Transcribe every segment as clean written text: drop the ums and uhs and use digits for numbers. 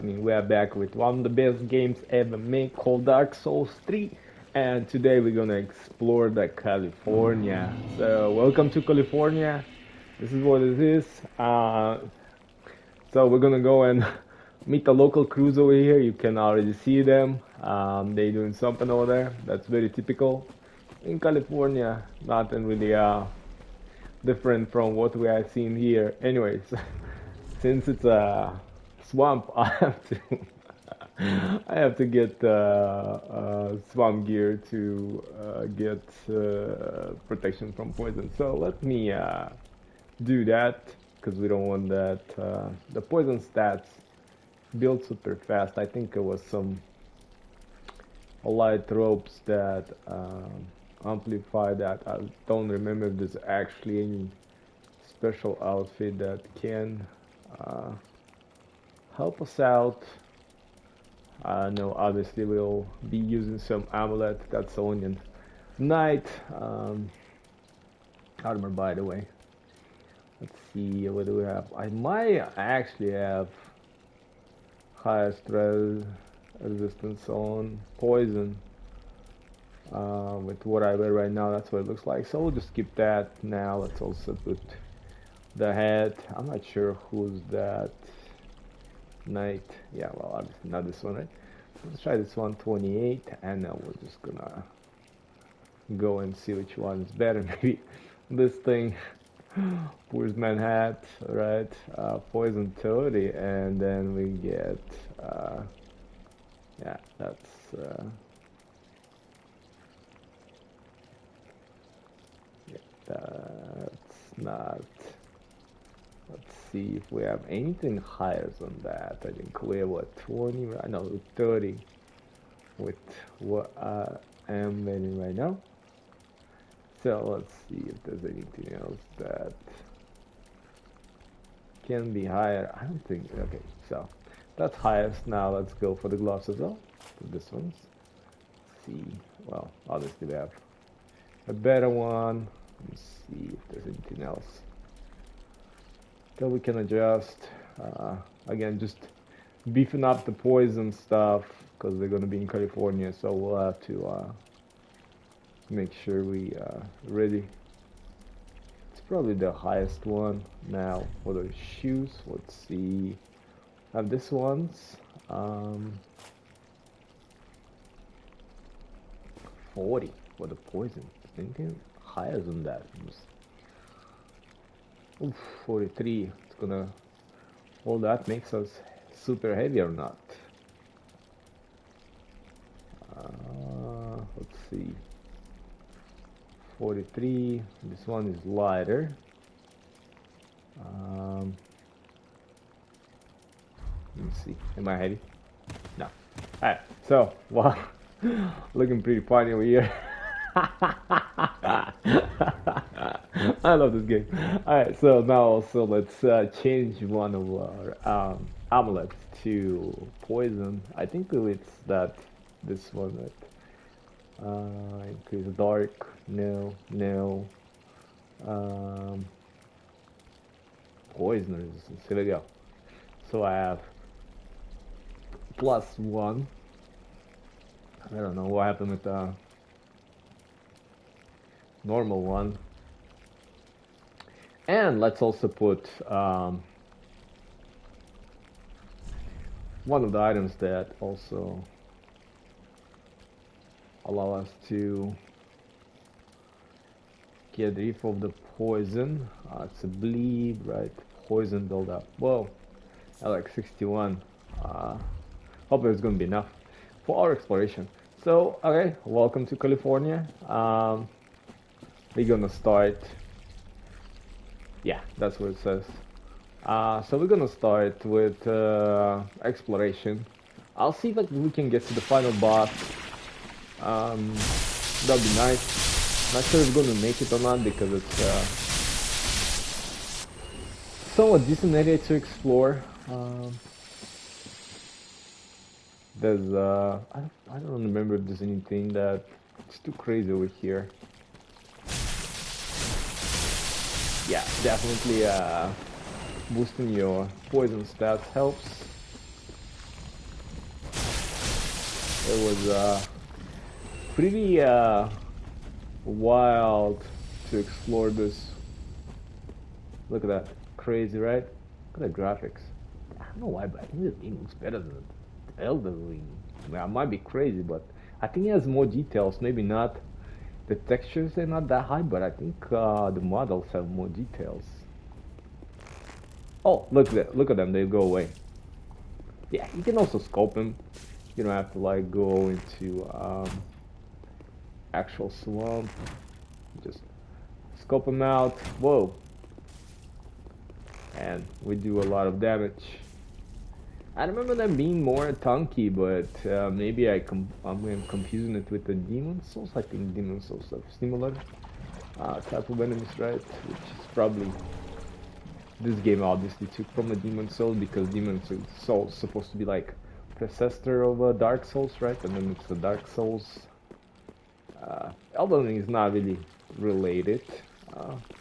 happening? We are back with one of the best games ever made called Dark Souls 3. And today we're gonna explore the California. So welcome to California. This is what it is. So we're gonna go and meet the local crews over here. You can already see them. They doing something over there. That's very typical in California. Nothing really different from what we are seeing here. Anyways, since it's a swamp, I have to I have to get swamp gear to get protection from poison. So let me do that because we don't want that. The poison stats build super fast. I think it was some light ropes that amplify that. I don't remember if there's actually any special outfit that can help us out. No, obviously we'll be using some amulet. That's only in night. Armor, by the way. Let's see, what do we have? I might actually have highest resistance on poison with what I wear right now. That's what it looks like. So we'll just skip that now. Let's also put the head. I'm not sure who's that. Knight. Yeah, well, obviously not this one, right? Let's try this one, 28, and then we're just gonna go and see which one is better. Maybe this thing. Poisonman hat, right? Poison 30, and then we get yeah, that's yeah, that's not. Let's see if we have anything higher than that. I think we have what, 20? I know 30 with what I am wearing right now. So let's see if there's anything else that can be higher. I don't think. Okay, so that's highest. Now let's go for the gloves as well. For this one. Let's see. Well, obviously we have a better one. Let's see if there's anything else that we can adjust. Again, just beefing up the poison stuff because they're gonna be in California, so we'll have to make sure we ready. It's probably the highest one. Now for the shoes, let's see. Have this one's 40 for the poison. Thinking higher than that. Oof, 43. It's gonna. All that makes us super heavy or not? Let's see. 43. This one is lighter. Let me see. Am I heavy? No. Alright. So, wow, looking pretty funny over here. I love this game. Alright, so now also let's change one of our amulets to poison. I think it's this one that increase dark. No. Poison resistance. Here we go. So I have +1. I don't know what happened with the normal one. And let's also put one of the items that also allow us to get rid of the poison. It's a bleed, right? Poison buildup. Whoa, I like 61. Hope it's gonna be enough for our exploration. So, okay, welcome to California. We're gonna start. Yeah, that's what it says. So we're gonna start with exploration. I'll see if we can get to the final boss. That'll be nice. Not sure if we're gonna make it or not because it's somewhat decent area to explore. There's I don't remember if there's anything that it's too crazy over here. Yeah, definitely boosting your poison stats helps. it was pretty wild to explore this. Look at that, crazy, right? Look at the graphics. I don't know why, but I think this game looks better than Elden Ring. I mean, I might be crazy, but I think it has more details. Maybe not. The textures are not that high, but I think the models have more details. Oh, look at that! Look at them. They go away. Yeah, you can also scope them. You don't have to like go into actual swamp. Just scope them out. Whoa! And we do a lot of damage. I remember them being more tanky, but maybe I'm confusing it with the Demon Souls. I think Demon Souls are similar type of enemies, right? Which is probably this game obviously took from the Demon Souls, because Demon Souls supposed to be like predecessor of Dark Souls, right? And then it's the Dark Souls. Elden Ring is not really related,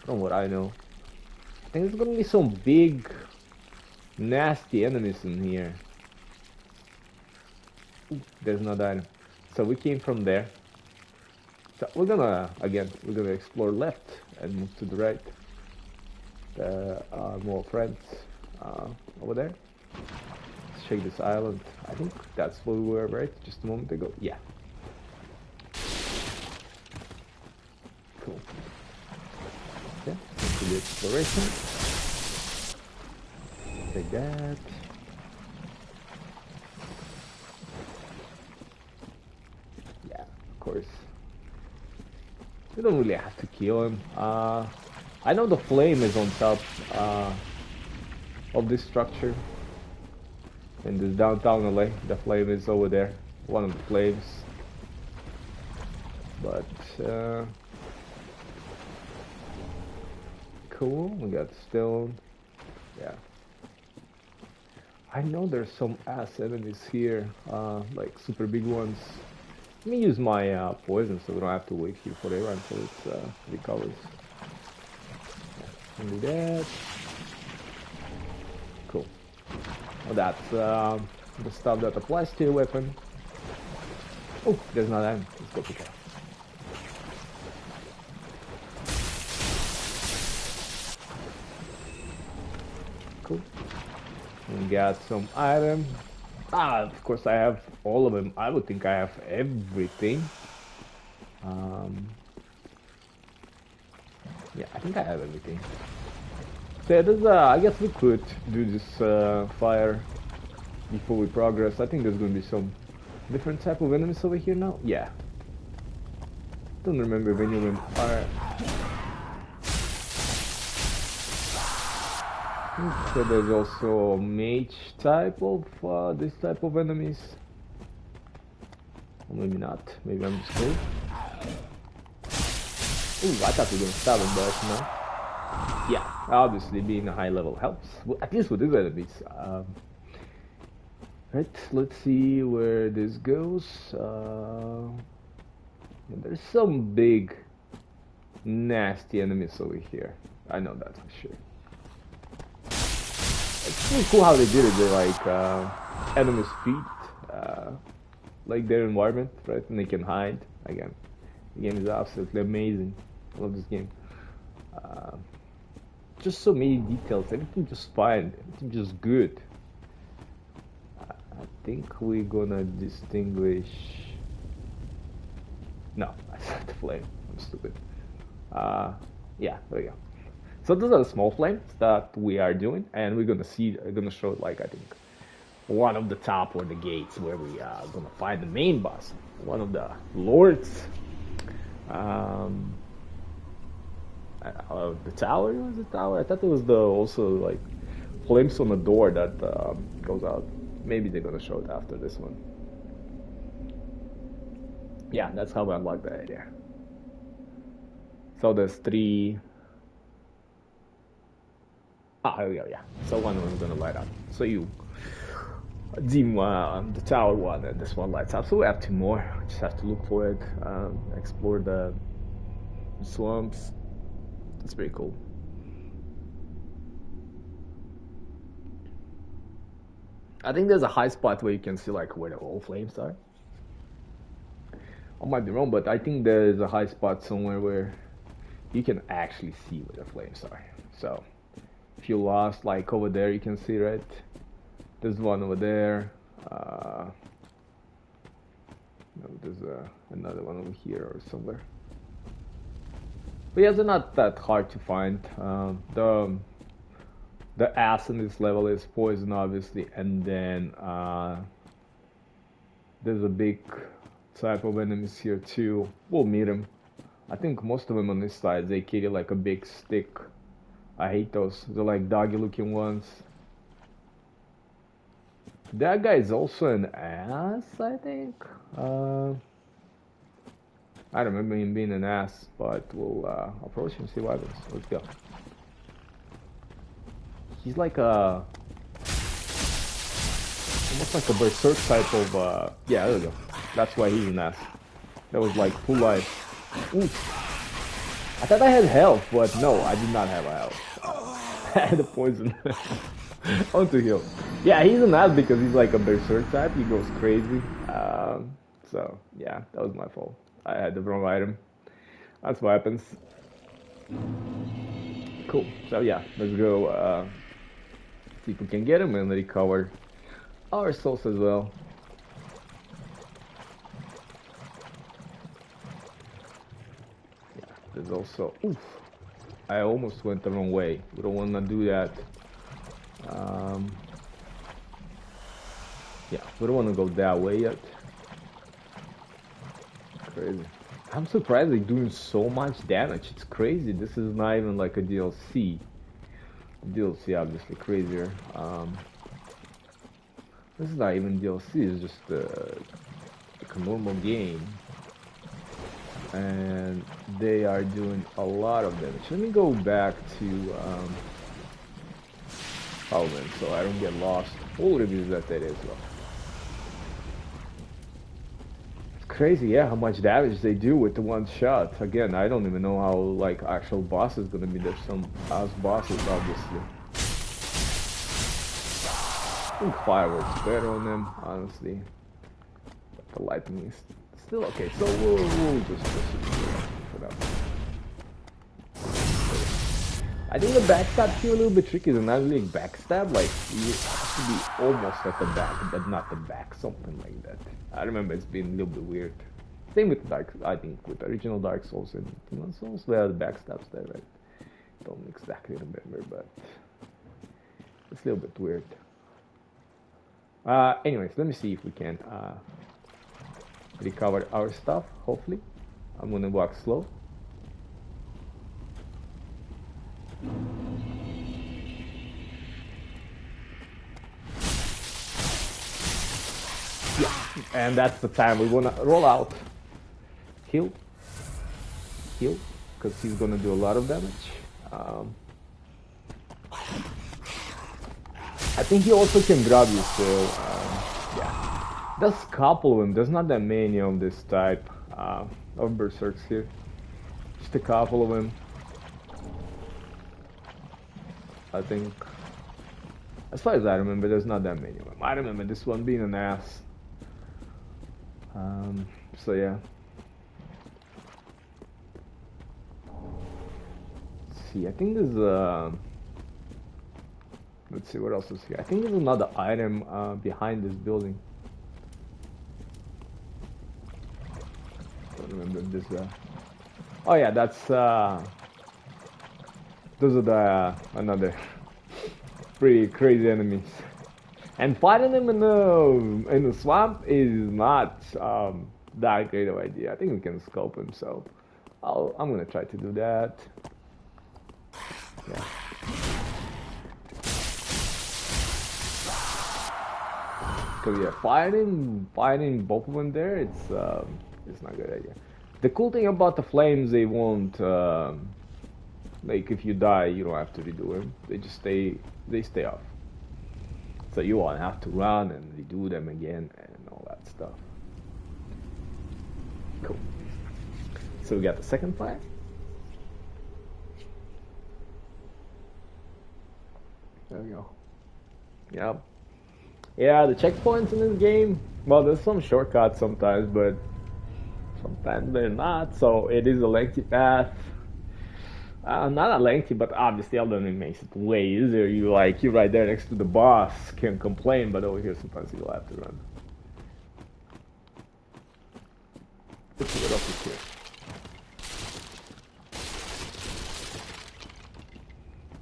from what I know. I think there's gonna be some big, nasty enemies in here. Ooh, there's another item. So we came from there. So we're gonna explore left and move to the right. More friends over there. Let's check this island. I think that's where we were, right? Just a moment ago. Yeah. Cool. Okay, into the exploration. Take that. Yeah, of course. We don't really have to kill him. I know the flame is on top of this structure. In this downtown LA, the flame is over there. One of the flames. But cool. We got stone. Yeah. I know there's some ass enemies here, like super big ones. Let me use my poison so we don't have to wait here forever until it recovers. Yeah, do that. Cool. Well, that's the stuff that applies to your weapon. Oh, there's another item. Let's go pick it up. Cool. We got some item. Of course I have all of them. I would think I have everything. Yeah, I think I have everything. So yeah, there's, I guess we could do this fire before we progress. I think there's going to be some different type of enemies over here now. Yeah. Don't remember if any of them are. So there's also mage type of this type of enemies. Or maybe not. Maybe I'm just cold. Ooh, I thought we were gonna stab him, but no. Yeah, obviously being a high level helps. Well, at least with these enemies. Right, let's see where this goes. There's some big, nasty enemies over here. I know that for sure. It's really cool how they did it. They like enemies feed like their environment, right? And they can hide. Again, the game is absolutely amazing. I love this game. Just so many details. Everything just fine. Everything just good. I think we're gonna distinguish. No, I said the flame. I'm stupid. Yeah, there we go. So those are the small flames that we are doing, and we're gonna show like I think one of the top or the gates where we are gonna find the main boss, one of the lords. The tower was the tower. I thought it was the also like flames on the door that goes out. Maybe they're gonna show it after this one. Yeah, that's how we unlock the area. So there's three. Here we go, yeah. So one of them's gonna light up. So you dim the tower one, and this one lights up. So we have two more. Just have to look for it, explore the swamps. That's pretty cool. I think there's a high spot where you can see like where the whole flames are. I might be wrong, but I think there is a high spot somewhere where you can actually see where the flames are. So if you lost, like over there, you can see, right? There's one over there. No, there's another one over here or somewhere. But yeah, they're not that hard to find. The ass in this level is poison, obviously, and then there's a big type of enemies here too. We'll meet them. I think most of them on this side, they carry like a big stick. I hate those. They're like doggy looking ones. That guy is also an ass, I think. I don't remember him being an ass, but we'll approach him and see what happens. Let's go. He's like a... almost like a berserk type of... yeah, there we go. That's why he's an ass. That was like full life. Ooh. I thought I had health, but no, I did not have a health. I had a poison. I want to heal. Yeah, he's an ass because he's like a berserk type. He goes crazy. So, yeah, that was my fault. I had the wrong item. That's what happens. Cool. So, yeah, let's go see if we can get him and recover our souls as well. Yeah, there's also... oof. I almost went the wrong way. We don't want to do that. Yeah, we don't want to go that way yet. Crazy. I'm surprised they're doing so much damage. It's crazy. This is not even like a DLC. DLC obviously crazier. This is not even DLC. It's just like a normal game, and they are doing a lot of damage. Let me go back to oh man, so I don't get lost. We'll revisit that as well. Crazy, yeah, how much damage they do with the one shot. Again, I don't even know how like actual boss is gonna be. There's some boss bosses, obviously. I think fire works better on them, honestly. But the lightning is still okay. So we'll just for that. I think the backstab here a little bit tricky. It's not really a backstab. Like you have to be almost at the back, but not the back. Something like that. I remember it's been a little bit weird. Same with Dark, I think with original Dark Souls and Demon Souls, where the backstabs there, right? Don't exactly remember, but it's a little bit weird. Anyways, let me see if we can recover our stuff. Hopefully, I'm gonna walk slow. Yeah, and that's the time we wanna roll out. Heal, because he's gonna do a lot of damage. I think he also can grab you, so yeah. There's a couple of them. There's not that many of this type of berserks here. Just a couple of them. I think, as far as I remember, there's not that many of them. I remember this one being an ass. So yeah. Let's see, I think there's let's see what else is here. I think there's another item behind this building. Don't remember if this. Oh yeah, that's those are the another pretty crazy enemies. And fighting them in the swamp is not that great of an idea. I think we can scope him, so I'm gonna try to do that. Yeah. Cause yeah, fighting both of them there, it's not a good idea. The cool thing about the flames, they won't like if you die, you don't have to redo them. They just stay off. So you won't have to run and redo them again and all that stuff. Cool. So we got the second fire. There we go. Yep. Yeah, the checkpoints in this game, well, there's some shortcuts sometimes, but sometimes they're not. So it is a lengthy path. Not a lengthy, but obviously Elden Ring makes it way easier. You're right there next to the boss, can't complain. But over here, sometimes you'll have to run. Let's see what else is here.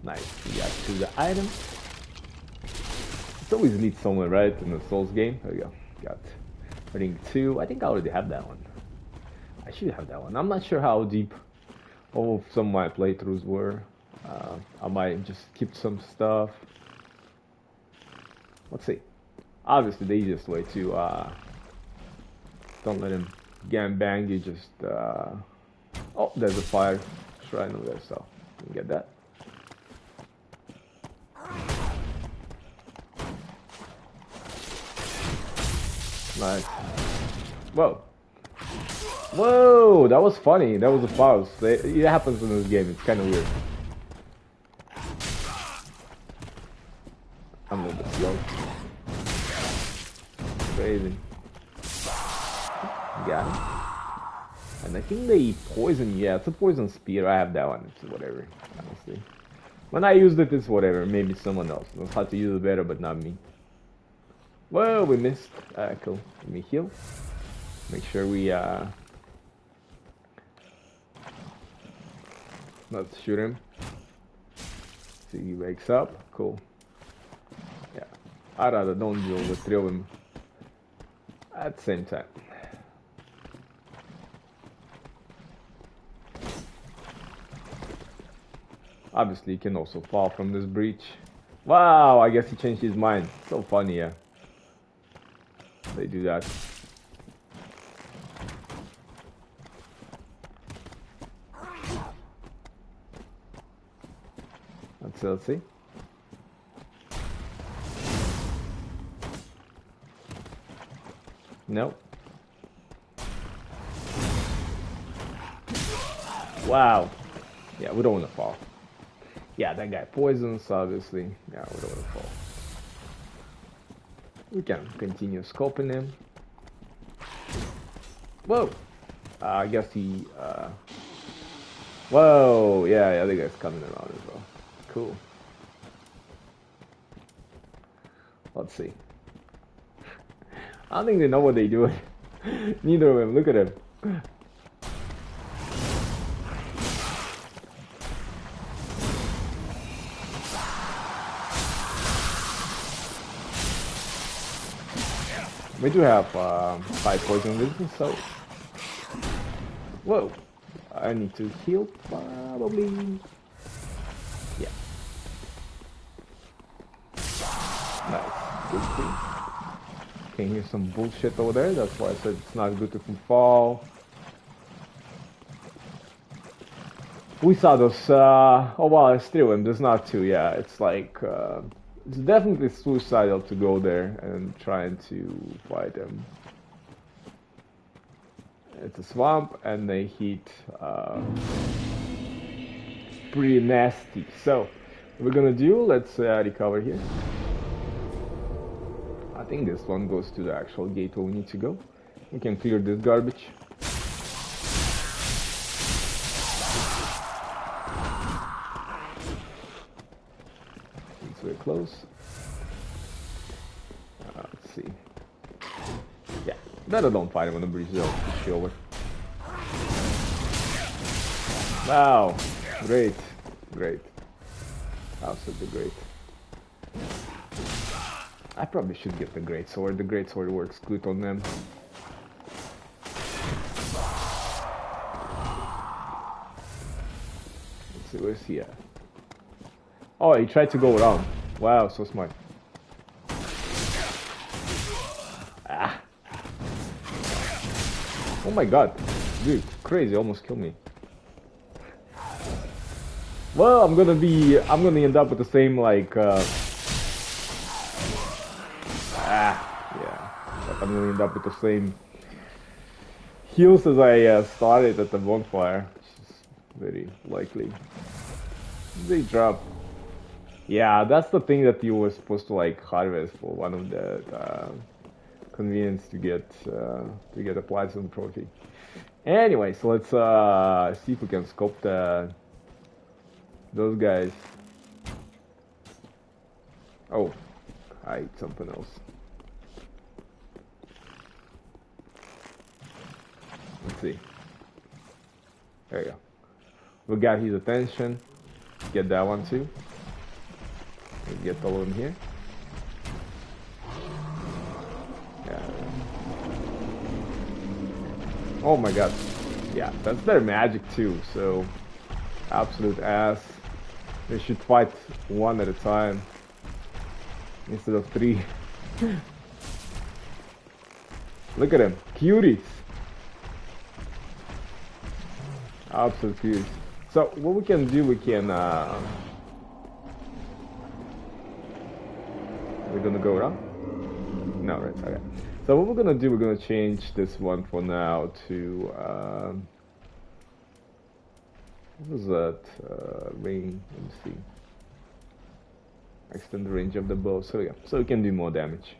Nice. We got to the item. It always leads somewhere, right? In the Souls game. There we go. Got Ring 2. I think I already have that one. I should have that one. I'm not sure how deep all of some of my playthroughs were. I might just skip some stuff. Let's see. Obviously, the easiest way to don't let him gangbang you. Just oh, there's a fire shrine over there, so you can get that. Nice. Whoa. Whoa, that was funny. That was a pause. It happens in this game. It's kind of weird. I'm a little bit slow. Crazy. Got it. And I think they poison. Yeah, it's a poison spear. I have that one. It's whatever. Honestly, when I used it, it's whatever. Maybe someone else knows how to use it better, but not me. Whoa, we missed. Cool. Let me heal. Make sure we let's shoot him. See, he wakes up. Cool. Yeah. I'd rather don't deal with three of them at the same time. Obviously, you can also fall from this breach. Wow, I guess he changed his mind. So funny, yeah. They do that. Let's see. Nope. Wow. Yeah, we don't want to fall. Yeah, that guy poisons, obviously. Yeah, we don't want to fall. We can continue scoping him. Whoa! I guess he, whoa! Yeah, the guy's coming around as well. Cool. Let's see. I don't think they know what they're doing. Neither of them. Look at him. We do have 5 poison resistance, so... Whoa! I need to heal, probably... Yeah. Nice. Good thing. Can hear some bullshit over there, that's why I said it's not good to fall. We saw those, oh wow, it's 3 of them, there's not 2, yeah, it's like, it's definitely suicidal to go there and trying to fight them. It's a swamp and they heat pretty nasty. So, what we're gonna do, let's recover here. I think this one goes to the actual gate where we need to go. We can clear this garbage. It's very close. Let's see. Yeah, better don't fight him on the bridge though. Push over. Wow, great, great. Absolutely great. I probably should get the great sword. The great sword works good on them. Let's see, where's he at? Oh, he tried to go around. Wow, so smart. Ah. Oh my god. Dude, crazy, almost killed me. Well, I'm gonna end up with the same, like, yeah. But I'm gonna end up with the same heals as I started at the bonfire, which is very likely. They drop. Yeah, that's the thing that you were supposed to like harvest for one of the convenience to get a platinum trophy. Anyway, so let's see if we can scope those guys. Oh, I ate something else. Let's see. There you go. We got his attention. Get that one too. Let's get all of them here. Yeah. Oh my god. Yeah, that's their magic too, so absolute ass. They should fight one at a time instead of three. Look at him. Cuties. Absolute cuties. So what we can do, we can we're gonna go around? No, right, okay. So what we're gonna do, we're gonna change this one for now to what was that? Range, let me see. Extend the range of the bow, so yeah, so we can do more damage.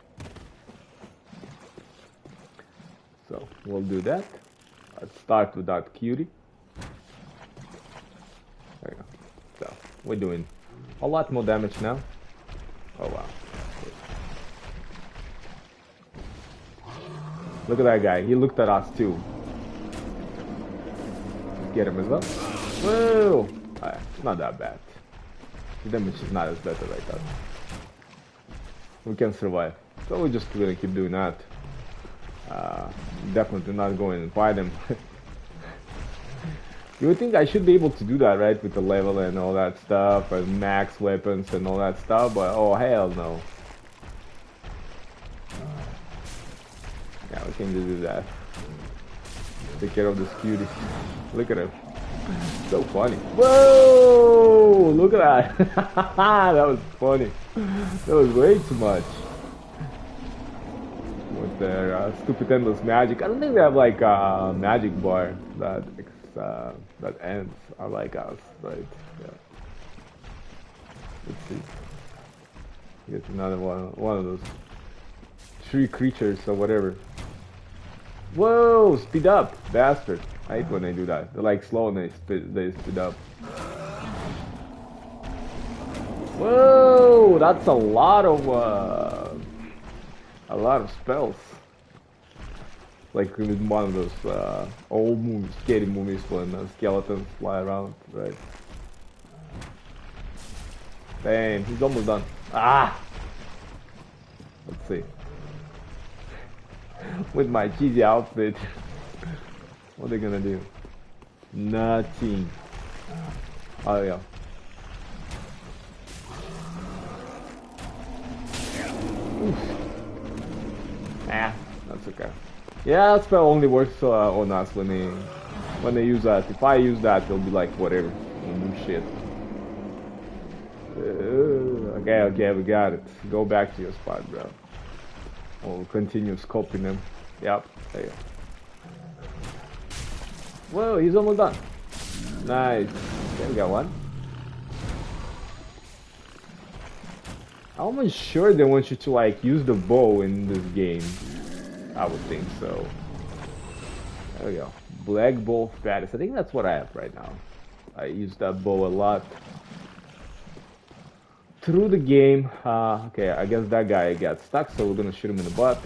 So we'll do that. Let's start with that cutie. There you go. So we're doing a lot more damage now. Oh wow. Look at that guy. He looked at us too. Get him as well. Whoa! Not that bad. The damage is not as bad as I thought. We can survive. So we're just gonna keep doing that. Definitely not going and fight him. You would think I should be able to do that, right? With the level and all that stuff, and max weapons and all that stuff, but oh hell no. Yeah, we can do that. Take care of this cutie. Look at him. So funny. Whoa! Look at that. That was funny. That was way too much. With their stupid endless magic. I don't think they have like a magic bar that ends are like us, right? Yeah. Let's see. Get another one of those tree creatures or whatever. Whoa! Speed up, bastard! I hate when they do that. They're like slow and they speed up. Whoa! That's a lot of spells. Like with one of those old movies, scary movies when skeletons fly around, right? Damn, he's almost done. Ah! Let's see. With my cheesy outfit. What are they gonna do? Nothing. Oh yeah. Oof. Ah, that's okay. Yeah, that spell only works on us when they use that. If I use that, they'll be like whatever, we'll do shit. Okay, we got it. Go back to your spot, bro. We'll continue scoping them. Yep, there you go. Whoa, he's almost done. Nice. Okay, we got one. I'm almost sure they want you to like use the bow in this game. I would think so. There we go. Black Bow Fattest. I think that's what I have right now. I use that bow a lot through the game. Okay, I guess that guy got stuck, so we're gonna shoot him in the butt.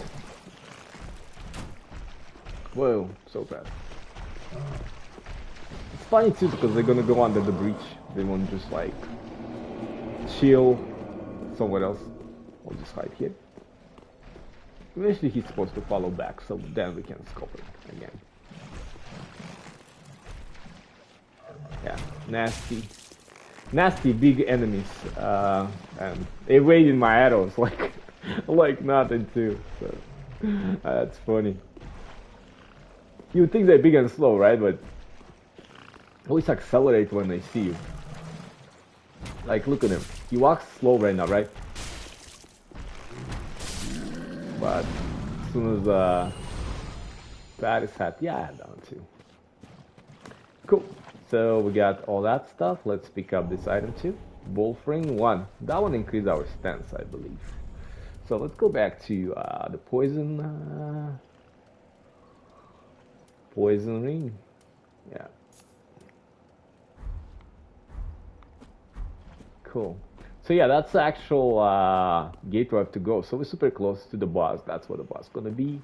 Whoa, so fast. It's funny too because they're gonna go under the breach. They won't just like chill somewhere else. I'll just hide here. Eventually he's supposed to follow back, so then we can scope it again. Yeah, nasty big enemies, and they evaded my arrows like like nothing too. So that's funny. You would think they're big and slow, right? But always accelerate when they see you. Like look at him. He walks slow right now, right? But as soon as Fattest hat, yeah, down too. Cool. So we got all that stuff. Let's pick up this item too. Wolf ring 1. That one increased our stance, I believe. So let's go back to the poison Poison ring. Yeah. Cool. So yeah, that's the actual gate we have to go. So we're super close to the boss. That's what the boss is gonna be.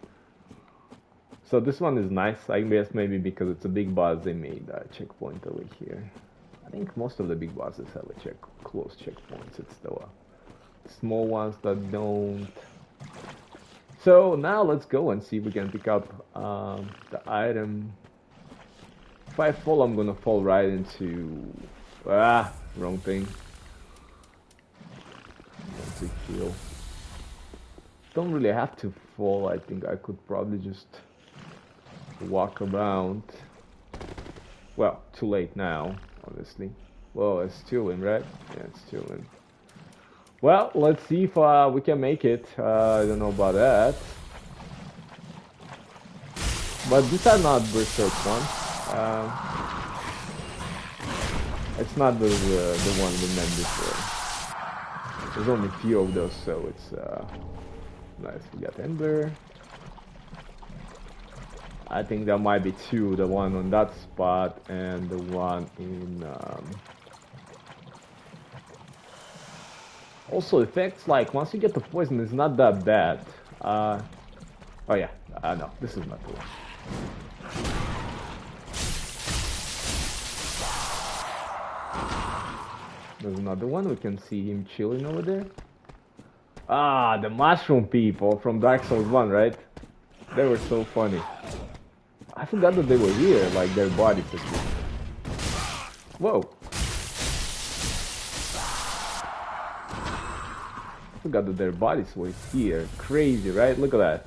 So this one is nice. I guess maybe because it's a big boss, they made a checkpoint over here. I think most of the big bosses have a close checkpoints. It's the small ones that don't. So now let's go and see if we can pick up the item. If I fall, I'm gonna fall right into wrong thing. To kill. Don't really have to fall. I think I could probably just walk around. Well, too late now, obviously. Well, it's still in, right? Yeah, it's still in. Well, let's see if we can make it. I don't know about that. But these are not Berserk ones. It's not the one we meant before. There's only a few of those, so it's nice. We got Ember. I think there might be two, the one on that spot and the one in also effects, like once you get the poison, it's not that bad. Oh yeah, no, this is not the one. There's another one. We can see him chilling over there. Ah, the mushroom people from Dark Souls 1, right? They were so funny. I forgot that they were here, like their bodies. Whoa. I forgot that their bodies were here. Crazy, right? Look at that.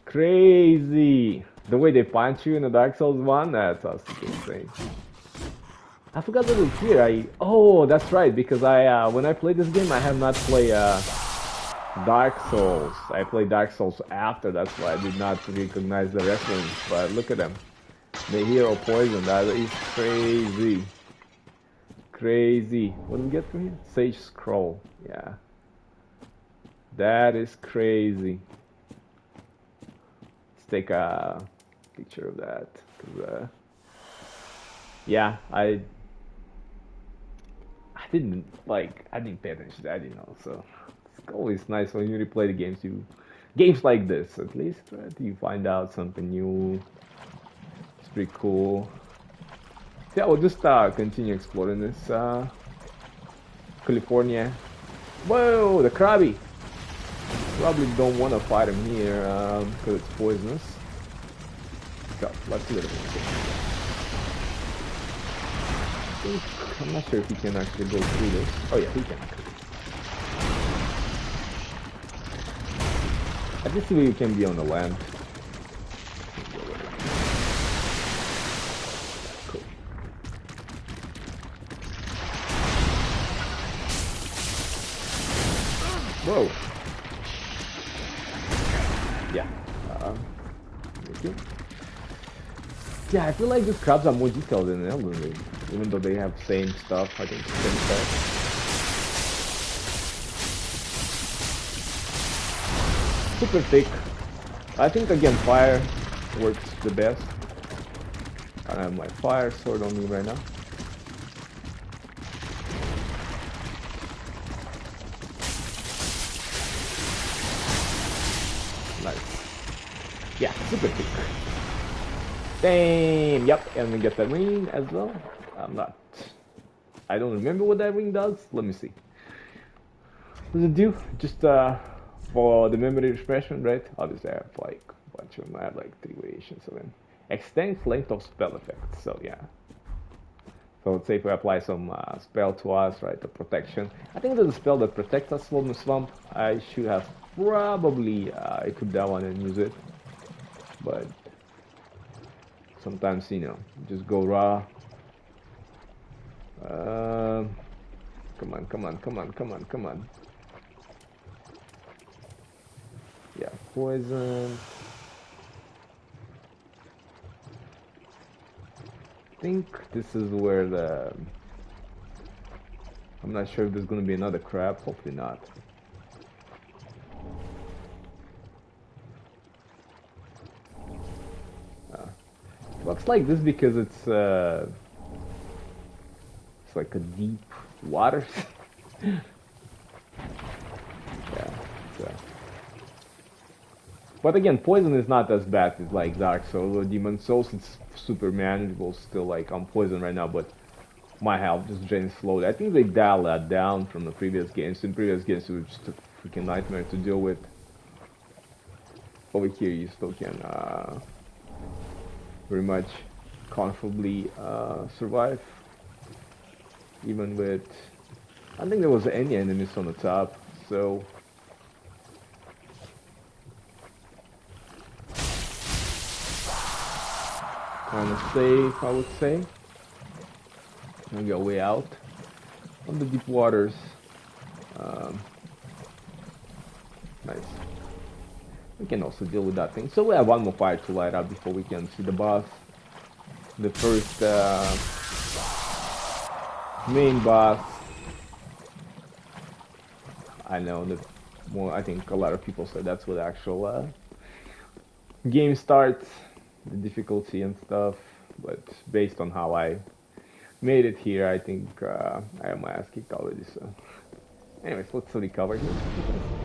Crazy. The way they punch you in the Dark Souls 1, that's absolutely insane. I forgot that it was here. Oh, that's right, because when I played this game, I have not played Dark Souls. I played Dark Souls after, that's why I did not recognize the reference. But look at them. The hero poison, that is crazy. Crazy. What do we get from here? Sage Scroll, yeah. That is crazy. Let's take a picture of that. 'Cause, yeah, I didn't pay attention. I didn't know. So it's always nice when you replay the games like this, at least, right? You find out something new. It's pretty cool. So yeah, we'll just continue exploring this California. Whoa, the Krabby. Probably don't want to fight him here because it's poisonous. So let's do it. I'm not sure if he can actually go through this. Oh yeah, he can. I just see he can be on the land. Cool. Whoa. Yeah. Thank you. Yeah, I feel like these crabs are more detailed than Elden Ring. Even though they have same stuff, I think same stuff. Super thick. I think again fire works the best. I have my fire sword on me right now. Nice. Yeah, super thick. Damn, yep, and we get that ring as well. I don't remember what that ring does. Let me see. What does it do? Just for the memory refreshment, right? Obviously I have like a bunch of them. I have like 3 variations of them. Extends length of spell effects, so yeah. So let's say if we apply some spell to us, right, the protection. I think there's a spell that protects us from the swamp. I should have probably equipped that one and use it. But sometimes, you know, just go raw. Come on, come on, come on, come on, come on. Yeah, poison. I think this is where the... I'm not sure if there's gonna be another crab. Hopefully not. Looks like this because it's like a deep water. Yeah. So. But again, poison is not as bad as like Dark Souls or Demon Souls. It's super manageable still. Like I'm poisoned right now, but my health just drains slowly. I think they dialed that down from the previous games. In previous games, it was just a freaking nightmare to deal with. Over here, you still can very much comfortably survive, even with. I don't think there was any enemies on the top, so. Kind of safe, I would say. And go way out on the deep waters. Nice. We can also deal with that thing. So we have one more fire to light up before we can see the boss. The first main boss. I know that. Well, I think a lot of people say that's where the actual game starts, the difficulty and stuff. But based on how I made it here, I think I have my ass kicked already. So, anyways, let's recover here.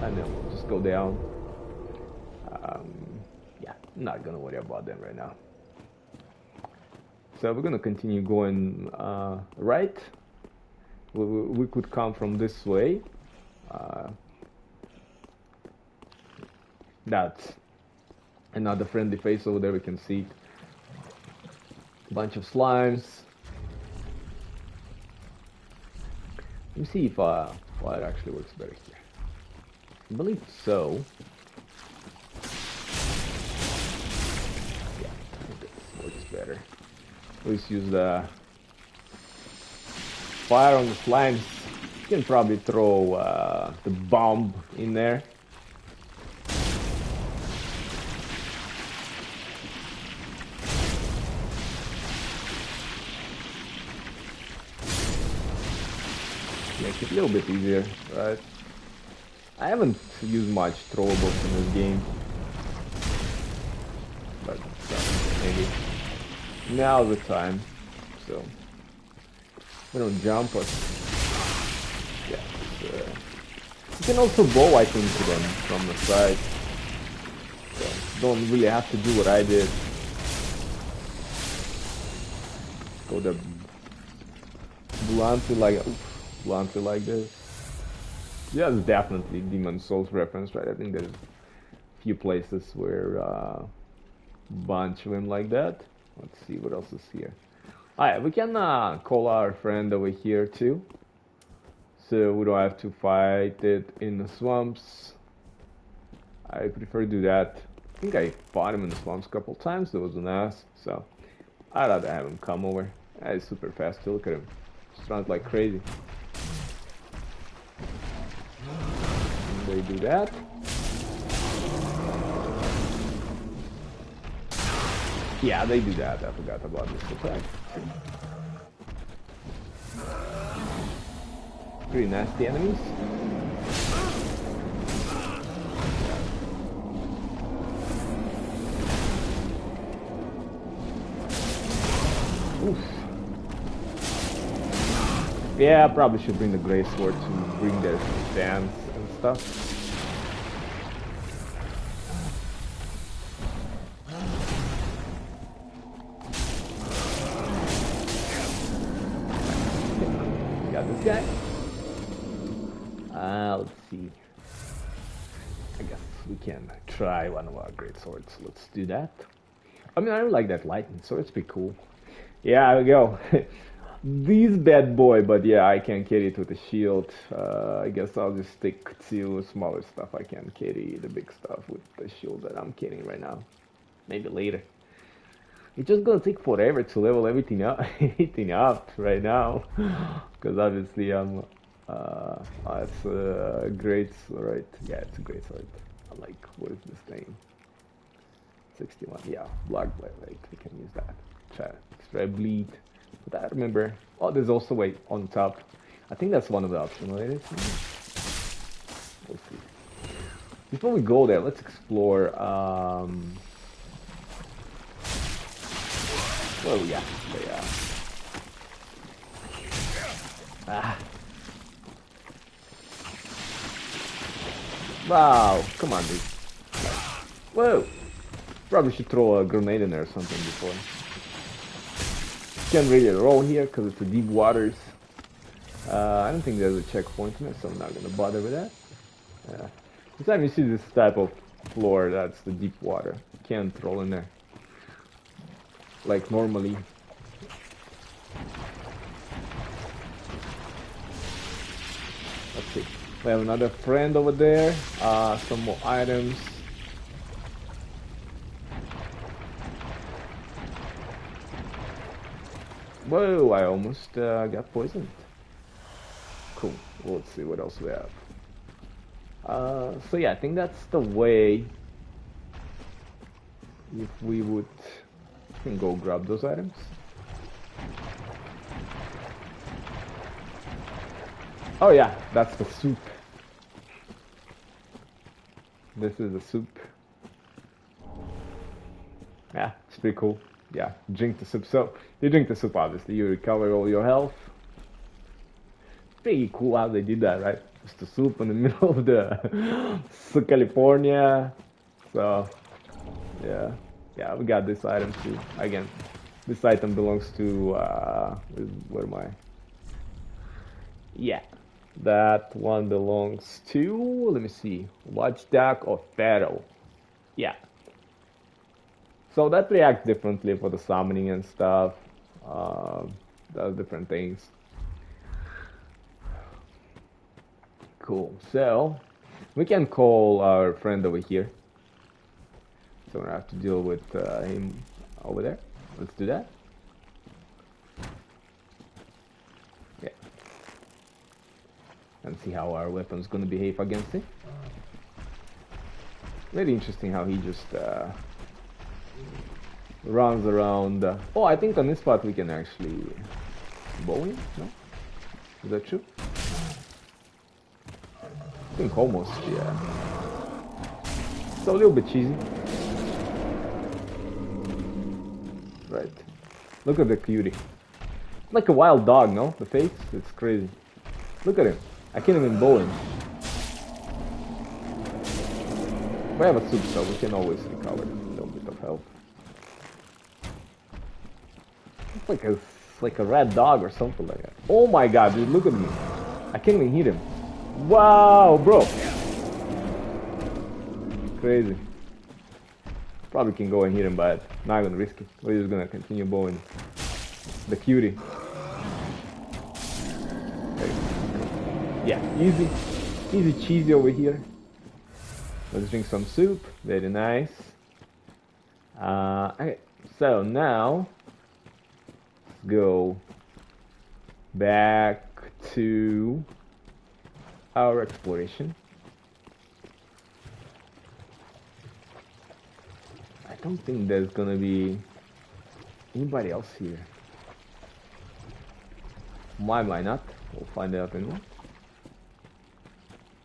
And then we'll just go down. Yeah, I'm not gonna worry about them right now. So we're gonna continue going right. We could come from this way. That's another friendly face over there. We can see a bunch of slimes. Let me see if fire actually works better here. I believe so. Yeah, I think this works better. Let's use the fire on the slimes. You can probably throw the bomb in there. Make it a little bit easier, right? I haven't used much throwables in this game, but maybe now's the time. So we don't jump, but yeah. You can also bow, I think, to them from the side. So don't really have to do what I did. Go the bluntly like this. Yeah, it's definitely Demon Souls reference, right? I think there's a few places where bunch went like that. Let's see what else is here. Alright, we can call our friend over here too. So we don't have to fight it in the swamps. I prefer to do that. I think I fought him in the swamps a couple times. There was an ass, so I'd rather have him come over. He's super fast too. Look at him. Just runs like crazy. They do that. Yeah, they do that. I forgot about this attack. Pretty nasty enemies. Oof. Yeah, I probably should bring the Grey Sword to bring their stance and stuff. Got this guy. Let's see. I guess we can try one of our great swords. Let's do that. I mean, I don't like that lightning sword. It's pretty cool. Yeah, there we go. This bad boy, but yeah, I can carry it with a shield. I guess I'll just stick to smaller stuff. I can carry the big stuff with the shield that I'm carrying right now. Maybe later. It's just gonna take forever to level everything up right now, because obviously I'm. It's a great sword. Yeah, it's a great sword. I like, what is this thing? 61. Yeah, block blade. Right, we can use that. Try bleed. But I remember. Oh, there's also weight on top. I think that's one of the options, right? We'll see. Before we go there, let's explore. Oh yeah, they Ah. Wow, come on, dude. Whoa! Probably should throw a grenade in there or something before. Can't really roll here because it's a deep waters. I don't think there's a checkpoint in it, so I'm not gonna bother with that. Anytime you see this type of floor, that's the deep water. Can't roll in there like normally. Let's see. We have another friend over there. Some more items. Whoa, I almost got poisoned. Cool. Well, let's see what else we have. So yeah, I think that's the way. If we would can go grab those items. Oh yeah, that's the soup. This is the soup. Yeah, it's pretty cool. Yeah, drink the soup. So you drink the soup, obviously, you recover all your health. Pretty cool how they did that, right? Just the soup in the middle of the California. So yeah, we got this item too. Again, this item belongs to where am I? Yeah, that one belongs to, let me see, Watchdog of Pharaoh. Yeah. So that reacts differently for the summoning and stuff. Does different things. Cool. So we can call our friend over here. So we have to deal with him over there. Let's do that. Yeah. And see how our weapon's gonna behave against it. Very interesting how he just runs around. Oh, I think on this spot we can actually bow him. No? Is that true? I think almost, yeah. So a little bit cheesy. Right. Look at the cutie. Like a wild dog, no? The face? It's crazy. Look at him. I can't even bow him. We have a soup, so we can always recover a little bit of health. It's like a red dog or something like that. Oh my god, dude, look at me. I can't even hit him. Wow, bro. Crazy. Probably can go and hit him, but not gonna risk it. We're just gonna continue bowing the cutie. Yeah, easy cheesy over here. Let's drink some soup. Very nice. Okay, so now let's go back to our exploration. I don't think there's gonna be anybody else here. Why not? We'll find out anyway.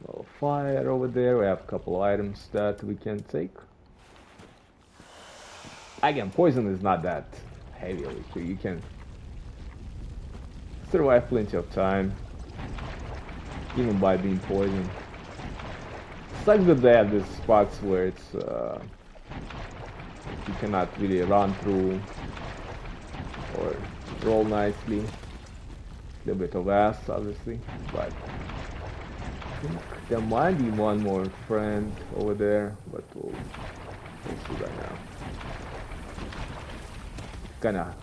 Well, fire over there. We have a couple of items that we can take. Again, poison is not that heavy, so you can survive plenty of time, even by being poisoned. Sucks that they have these spots where it's you cannot really run through or roll nicely. A little bit of ass, obviously, but I think there might be one more friend over there, but we'll see right now. Kinda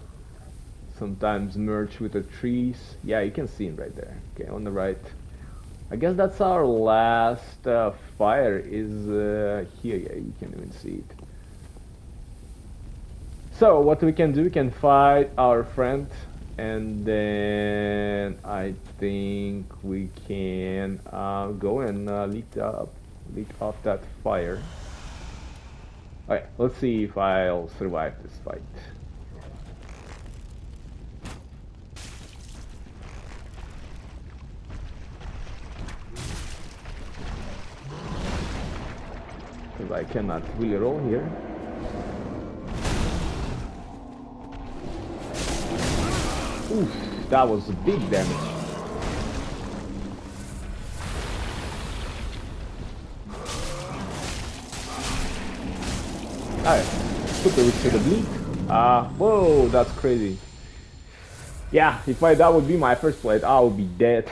sometimes merge with the trees. Yeah, you can see him right there. Okay, on the right. I guess that's our last fire is here. Yeah, you can even see it. So what we can do, we can fight our friend, and then I think we can go and leak off that fire. Alright, let's see if I'll survive this fight. Because I cannot really roll here. Oof, that was a big damage. Alright, super weak to the bleed. Whoa, that's crazy. Yeah, if that would be my first plate, I would be dead.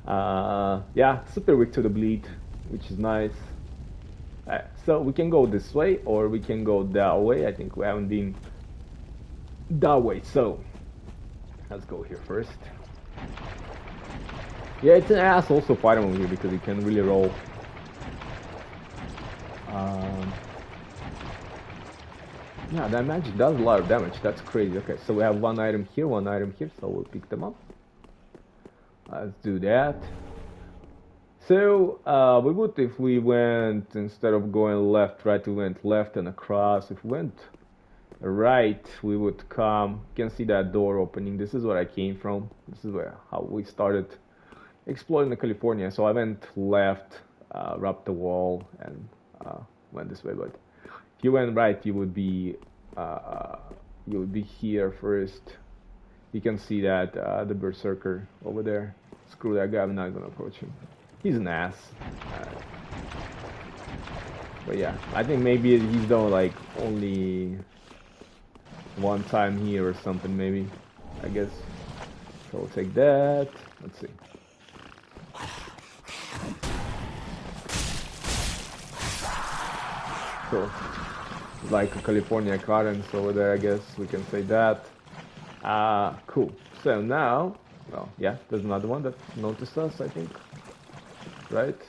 Yeah, super weak to the bleed, which is nice. So we can go this way or we can go that way. I think we haven't been that way, so let's go here first. Yeah, it's an ass also fight him over here because he can really roll. Yeah, that magic does a lot of damage. That's crazy. Okay, so we have one item here, so we'll pick them up. Let's do that. So we would, if we went, instead of going left, right, we went left and across. If we went right, we would come. You can see that door opening. This is where I came from. This is how we started exploring the California. So I went left, wrapped the wall, and went this way. But if you went right, you would be here first. You can see that the berserker over there. Screw that guy. I'm not gonna approach him. He's an ass. But yeah, I think maybe he's done like only one time here or something, maybe. I guess. So we'll take that. Let's see. So, like a California currents over there, I guess we can say that. Cool. So now, well, yeah, there's another one that noticed us, I think. Right?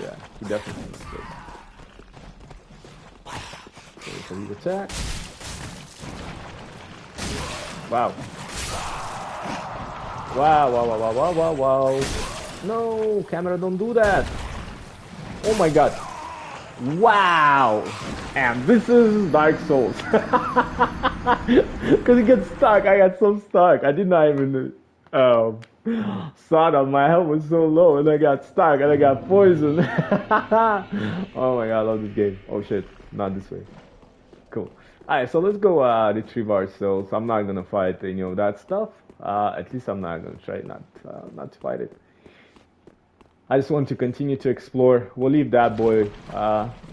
Yeah, he definitely noticed us. So it's a lead attack. Wow. Wow, wow, wow, wow, wow, wow, wow. No, camera, don't do that. Oh my god. Wow! And this is Dark Souls. Because it gets stuck. I got so stuck. I did not even saw that my health was so low and I got stuck and I got poisoned. Oh my god, I love this game. Oh shit, not this way. Cool. Alright, so let's go retrieve our souls. I'm not gonna fight any of that stuff. At least I'm not gonna try not to fight it. I just want to continue to explore. We'll leave that boy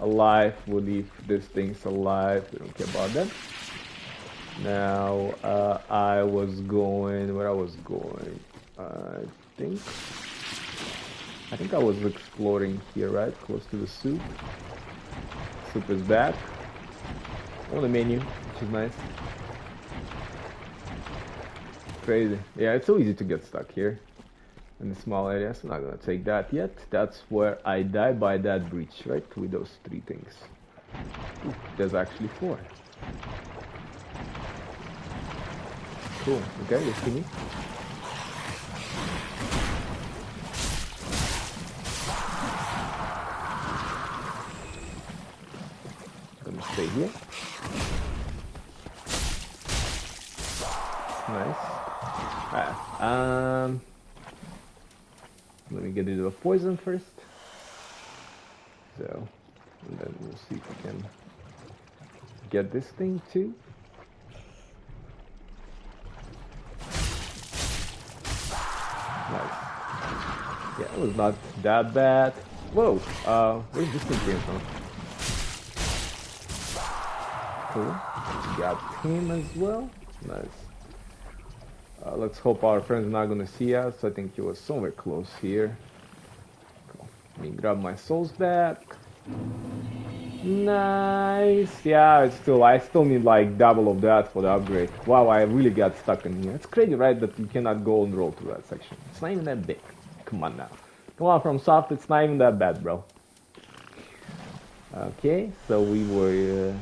alive. We'll leave these things alive. We don't care about them. Now, I was going... Where I was going? I think I was exploring here, right? Close to the soup. Soup is back. On the menu, which is nice. Crazy. Yeah, it's so easy to get stuck here. In the small area, so I'm not gonna take that yet. That's where I die by that breach, right? With those three things. Ooh, there's actually 4. Cool. Okay, you see me? Gonna stay here. Nice. Alright. Let me get rid of the poison first. So, and then we'll see if we can get this thing too. Nice. Yeah, it was not that bad. Whoa, where's this thing came from? Cool. Got him as well. Nice. Let's hope our friend's not gonna see us. I think he was somewhere close here. Cool. Let me grab my souls back. Nice. Yeah, I still need like double of that for the upgrade. Wow, I really got stuck in here. It's crazy, right, that you cannot go and roll through that section. It's not even that big. Come on now. Come on, from soft, it's not even that bad, bro. Okay, so we were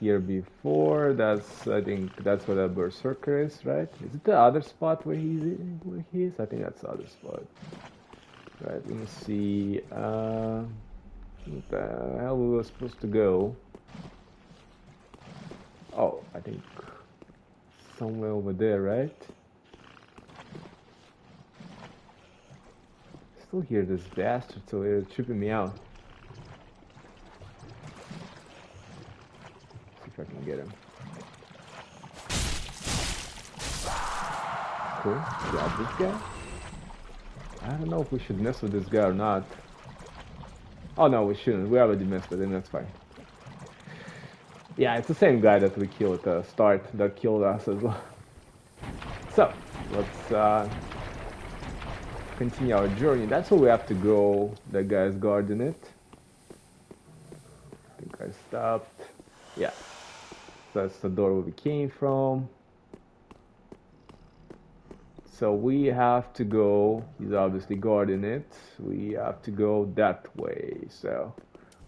here before. I think that's where the berserker is, right? Is it the other spot where he is? I think that's the other spot. Right, let me see. What the hell we were supposed to go? Oh, I think somewhere over there, right? Still hear this bastard over here tripping me out. See if I can get him. cool. Grab this guy. I don't know if we should mess with this guy or not. Oh no, we shouldn't. We already messed with him, that's fine. Yeah, it's the same guy that we killed at the start that killed us as well. So, let's continue our journey. That's where we have to go. That guy's guarding it. I think I stopped. Yeah. So that's the door where we came from. So we have to go, he's obviously guarding it. We have to go that way. So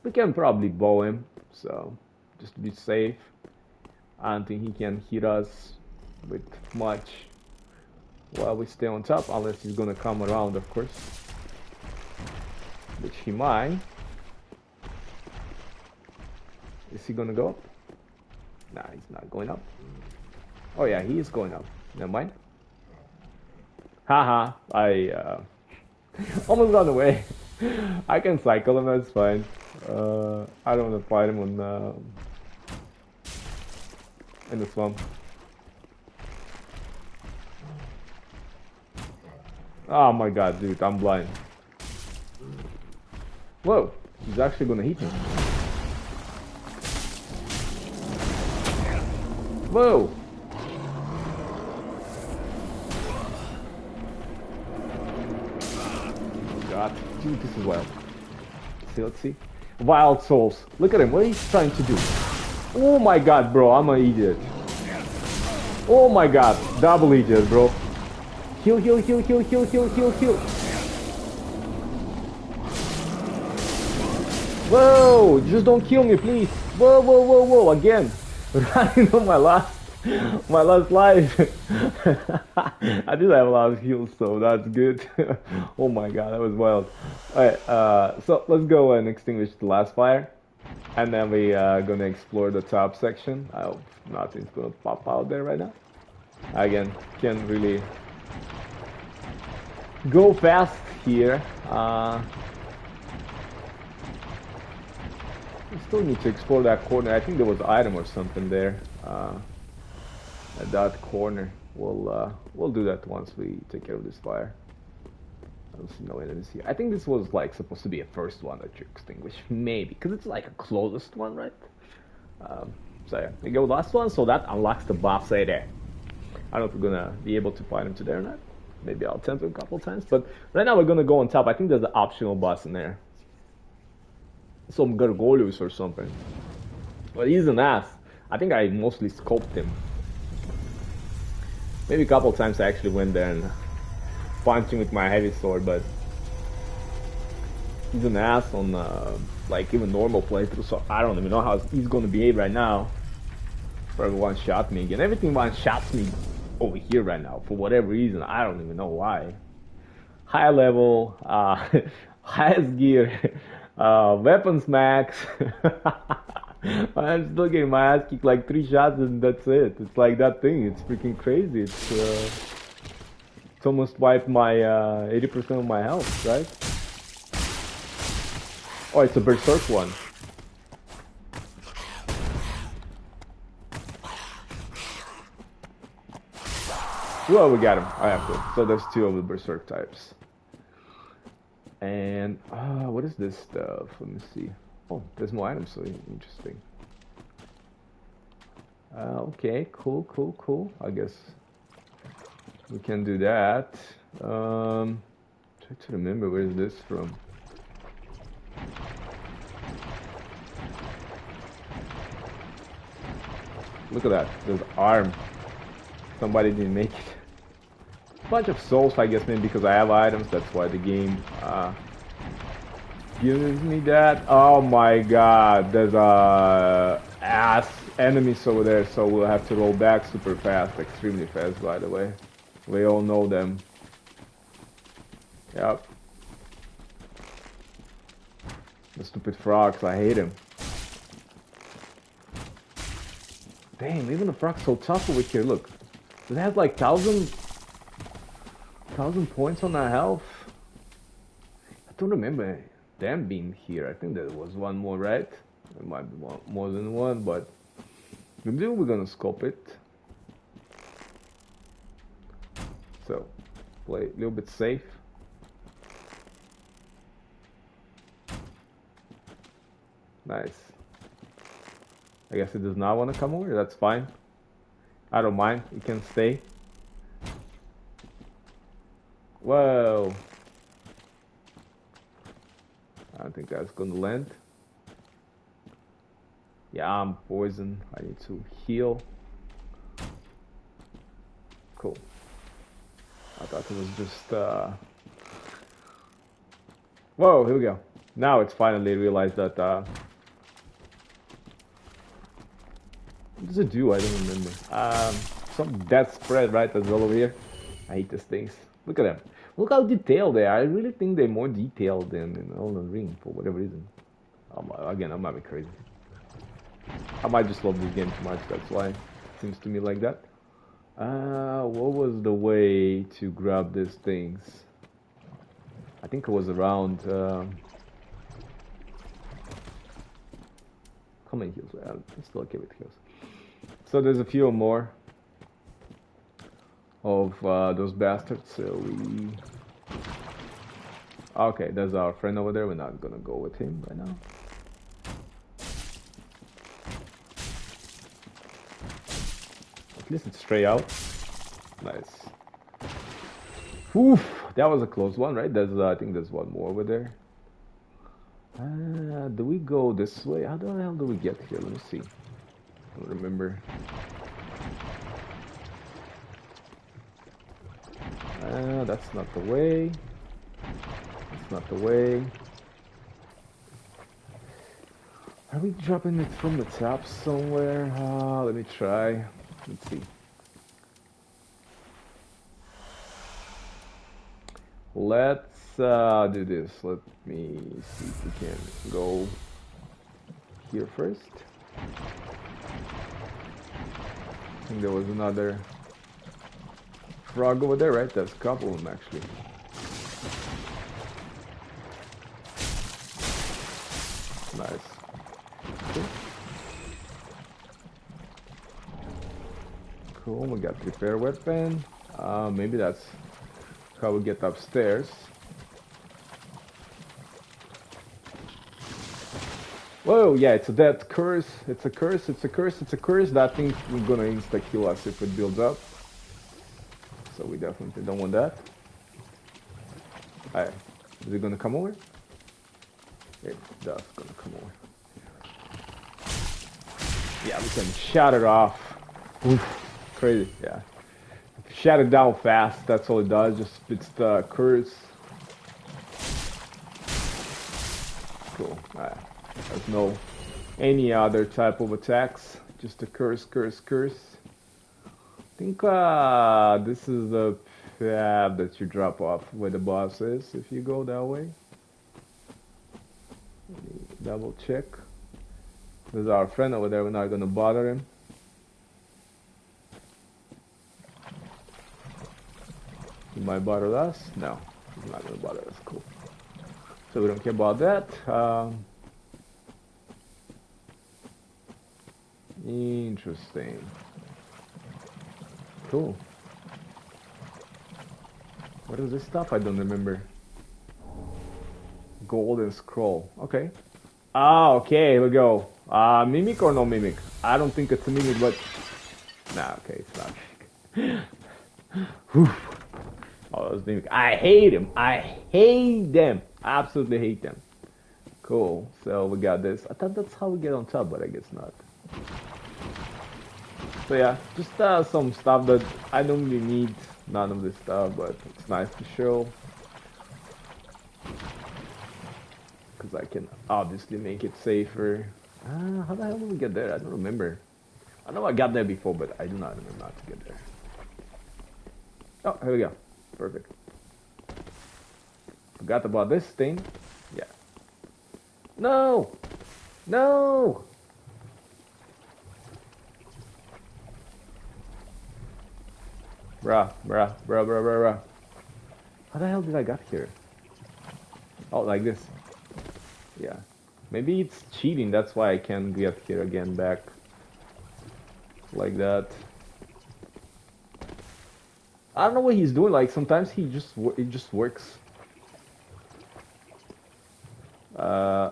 we can probably bow him. So just to be safe. I don't think he can hit us with much while we stay on top, unless he's gonna come around, of course. Which he might. Is he gonna go up? Nah, he's not going up. Oh yeah, he is going up. Never mind. Haha, I almost ran away. I can cycle him, that's fine. I don't want to fight him on in the swamp. Oh my god, dude, I'm blind. Whoa, he's actually gonna hit me. Whoa! God, dude, this is wild. See, let's see. Wild souls. Look at him. What is he trying to do? Oh my god, bro. I'm an idiot. Oh my god. Double idiot, bro. Heal, heal, heal, heal, heal, heal, heal, heal. Whoa! Just don't kill me, please. Whoa, whoa, whoa, whoa. Again. Running on my last life. I did have a lot of heals, so that's good. Oh my god, that was wild. Alright, so let's go and extinguish the last fire. And then we gonna explore the top section. I hope nothing's gonna pop out there right now. Again, can't really go fast here. We still need to explore that corner. I think there was an item or something there. At that corner. We'll do that once we take care of this fire. I don't see no enemies here. I think this was like supposed to be a first one that you extinguish, maybe, because it's like a closest one, right? So yeah, we go last one, so that unlocks the boss right there. I don't know if we're gonna be able to fight him today or not. Maybe I'll attempt it a couple times, but right now we're gonna go on top. I think there's an optional boss in there. Some Gargolius or something. But he's an ass. I think I mostly scoped him. Maybe a couple times I actually went there and punched him with my heavy sword, but he's an ass on like even normal playthrough, so I don't even know how he's gonna behave right now. Probably one shot me again. Everything one shots me over here right now for whatever reason. I don't even know why. High level, highest gear, weapons max. I'm still getting my ass kicked like 3 shots and that's it. It's like that thing. It's freaking crazy. It's almost wiped my 80% of my health, right? Oh, it's a berserk one. Well, we got him. I have to. So there's 2 of the berserk types. And what is this stuff? Let me see. Oh, there's more items, so interesting. Okay, cool. I guess we can do that. Try to remember where is this from. Look at that. There's arm. Somebody didn't make it. Bunch of souls, I guess, maybe because I have items. That's why the game gives me that. Oh my god, there's ass enemies over there, so we'll have to roll back super fast, extremely fast, by the way. We all know them. Yep. The stupid frogs, I hate him. Damn, even the frog's so tough over here. Look, it has like 1,000 points on our health. I don't remember them being here. I think there was one more, right? There might be more than one, but maybe we're gonna scope it. So, play a little bit safe. Nice. I guess it does not want to come over. That's fine. I don't mind. It can stay. Whoa. I don't think that's gonna land. Yeah, I'm poisoned. I need to heal. Cool. I thought it was just whoa, here we go. Now it's finally realized that what does it do? I don't remember. Some death spread, right, as well over here. I hate these things. Look at them. Look how detailed they are. I really think they're more detailed than in Elden Ring for whatever reason. Again, I might be crazy. I might just love this game too much. That's why it seems to me like that. What was the way to grab these things? I think it was around. How many heals? I'm still okay with heals. So there's a few more of those bastards. So we. Okay, there's our friend over there. We're not gonna go with him right now. At least it's straight out. Nice. Oof, that was a close one, right? There's, I think there's one more over there. Do we go this way? How the hell do we get here? Let me see. I don't remember. That's not the way. That's not the way. Are we dropping it from the top somewhere? Let me try. Let's see. Let's do this. Let me see if we can go here first. I think there was another frog over there, right? There's a couple of them actually. Nice. Cool, we got repair weapon. Maybe that's how we get upstairs. Whoa, yeah, it's a death curse. It's a curse, it's a curse, it's a curse. That thing's gonna insta-kill us if it builds up. So we definitely don't want that. Alright, is it gonna come over? It does gonna come over. Yeah, we can shut it off. Oof, crazy, yeah. Shut it down fast, that's all it does, just spits the curse. Cool, alright. There's no any other type of attacks, just a curse, curse, curse. I think this is the path that you drop off where the boss is, if you go that way. Let me double check. There's our friend over there, we're not gonna bother him. He might bother us? No, he's not gonna bother us, cool. So we don't care about that. Interesting. Cool. What is this stuff? I don't remember. Golden scroll. Okay. Ah, okay, here we go. Mimic or no mimic? I don't think it's a mimic, but... Nah, okay, it's not mimic. Whew. Oh, those mimic. I hate them. I hate them. Absolutely hate them. Cool. So we got this. I thought that's how we get on top, but I guess not. So yeah, just some stuff that I don't really need. None of this stuff, but it's nice to show. Because I can obviously make it safer. How the hell did we get there? I don't remember. I know I got there before, but I do not remember how to get there. Oh, here we go. Perfect. Forgot about this thing. Yeah. No! No! Bruh. How the hell did I get here? Oh, like this. Yeah. Maybe it's cheating, that's why I can't get here again back. Like that. I don't know what he's doing. Like sometimes it just works.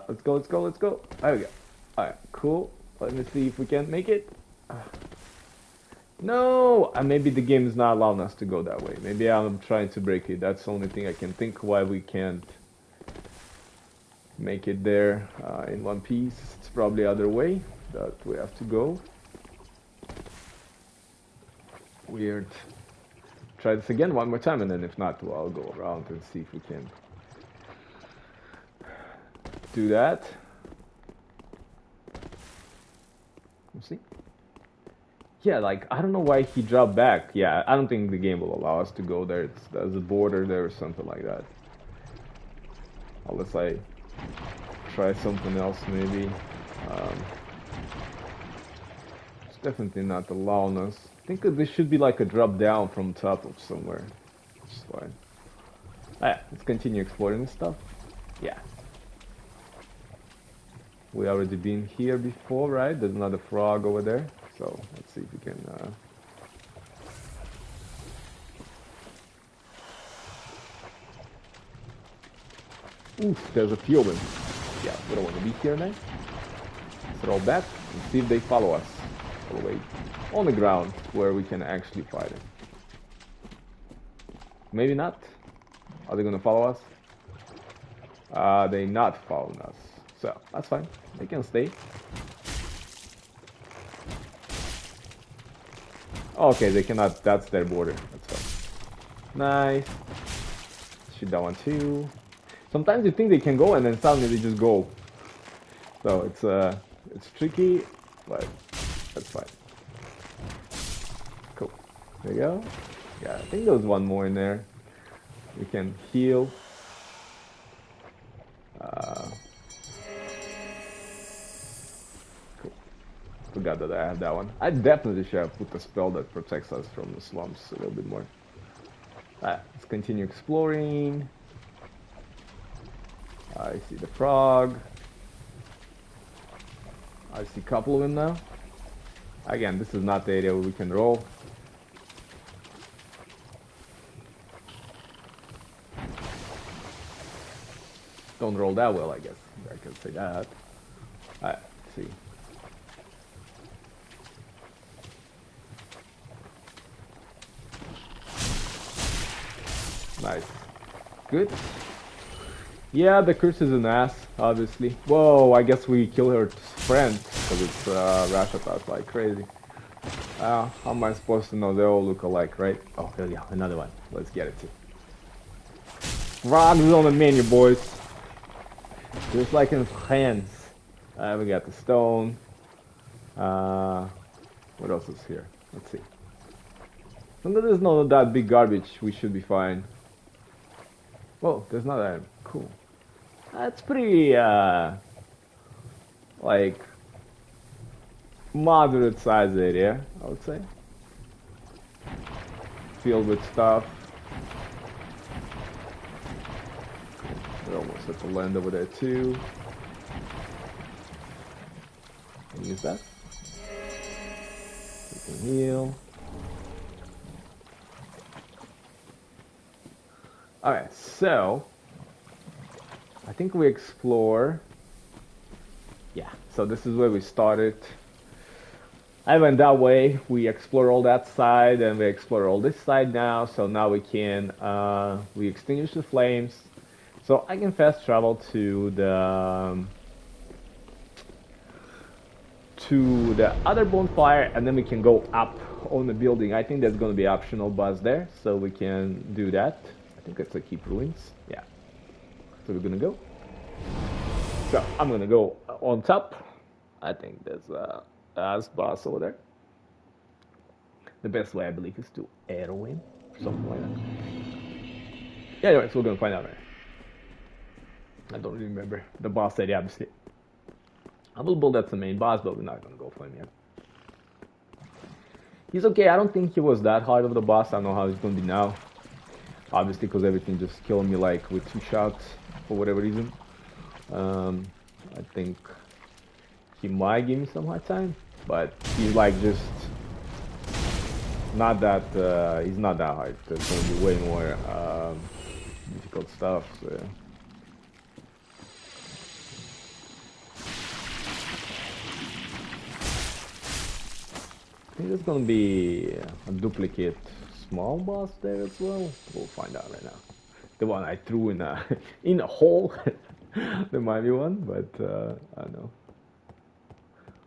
Let's go, let's go, let's go. There we go. All right, cool. Let me see if we can make it. No, maybe the game is not allowing us to go that way. Maybe I'm trying to break it. That's the only thing I can think why we can't make it there in one piece. It's probably other way that we have to go. Weird. Try this again one more time, and then if not, well, I'll go around and see if we can do that. Let's see. Yeah, like, I don't know why he dropped back. Yeah, I don't think the game will allow us to go there. There's a border there or something like that. Unless I try something else, maybe. It's definitely not allowing us. I think that this should be like a drop down from top of somewhere. It's fine. Alright, let's continue exploring this stuff. Yeah. We already been here before, right? There's another frog over there. So let's see if we can Oof, there's a few of them. Yeah, we don't want to be here now. Throw back and see if they follow us all the way on the ground where we can actually fight it. Maybe not. Are they gonna follow us? They not following us. So that's fine. They can stay. Okay, they cannot. That's their border. That's fine. Nice. Shoot that one too. Sometimes you think they can go and then suddenly they just go. So it's tricky, but that's fine. Cool. There you go. Yeah, I think there's one more in there. We can heal. Cool. Forgot that I have that one. I definitely should have put a spell that protects us from the slumps a little bit more. Alright, let's continue exploring. I see the frog. I see a couple of them now. Again, this is not the area where we can roll. Don't roll that well, I guess. I can say that. Alright, let's see. Nice. Good. Yeah, the curse is an ass, obviously. Whoa, I guess we kill her friend, because it's rush at us like crazy. How am I supposed to know? They all look alike, right? Oh, there we go, another one. Let's get it too. Frogs on the menu, boys. Just like in France. We got the stone. What else is here? Let's see. So there's no that big garbage. We should be fine. Whoa, there's not that. Cool. That's pretty, like, moderate size area, I would say. Filled with stuff. We're almost at the land over there too. Use that. We can heal. Alright, so I think we explore. Yeah, so this is where we started. I went that way. We explore all that side, and we explore all this side now. So now we can we extinguish the flames. So I can fast travel to the other bonfire, and then we can go up on the building. I think there's going to be optional boss there, so we can do that. I think it's like keep ruins. Yeah. So we're gonna go. So I'm gonna go on top. I think there's a boss over there. The best way, I believe, is to arrow him, something like that. Yeah, anyways, we're gonna find out right. I don't really remember the boss area, obviously. I will build that's the main boss, but we're not gonna go for him yet. He's okay. I don't think he was that hard of the boss. I don't know how he's gonna be now. Obviously, because everything just killed me like with 2 shots for whatever reason. I think he might give me some hard time, but he's like just not that he's not that hard. There's gonna be way more difficult stuff. So. Yeah. I think there's gonna be a duplicate small boss there as well. We'll find out right now. The one I threw in a in a hole. There might be one, but I don't know.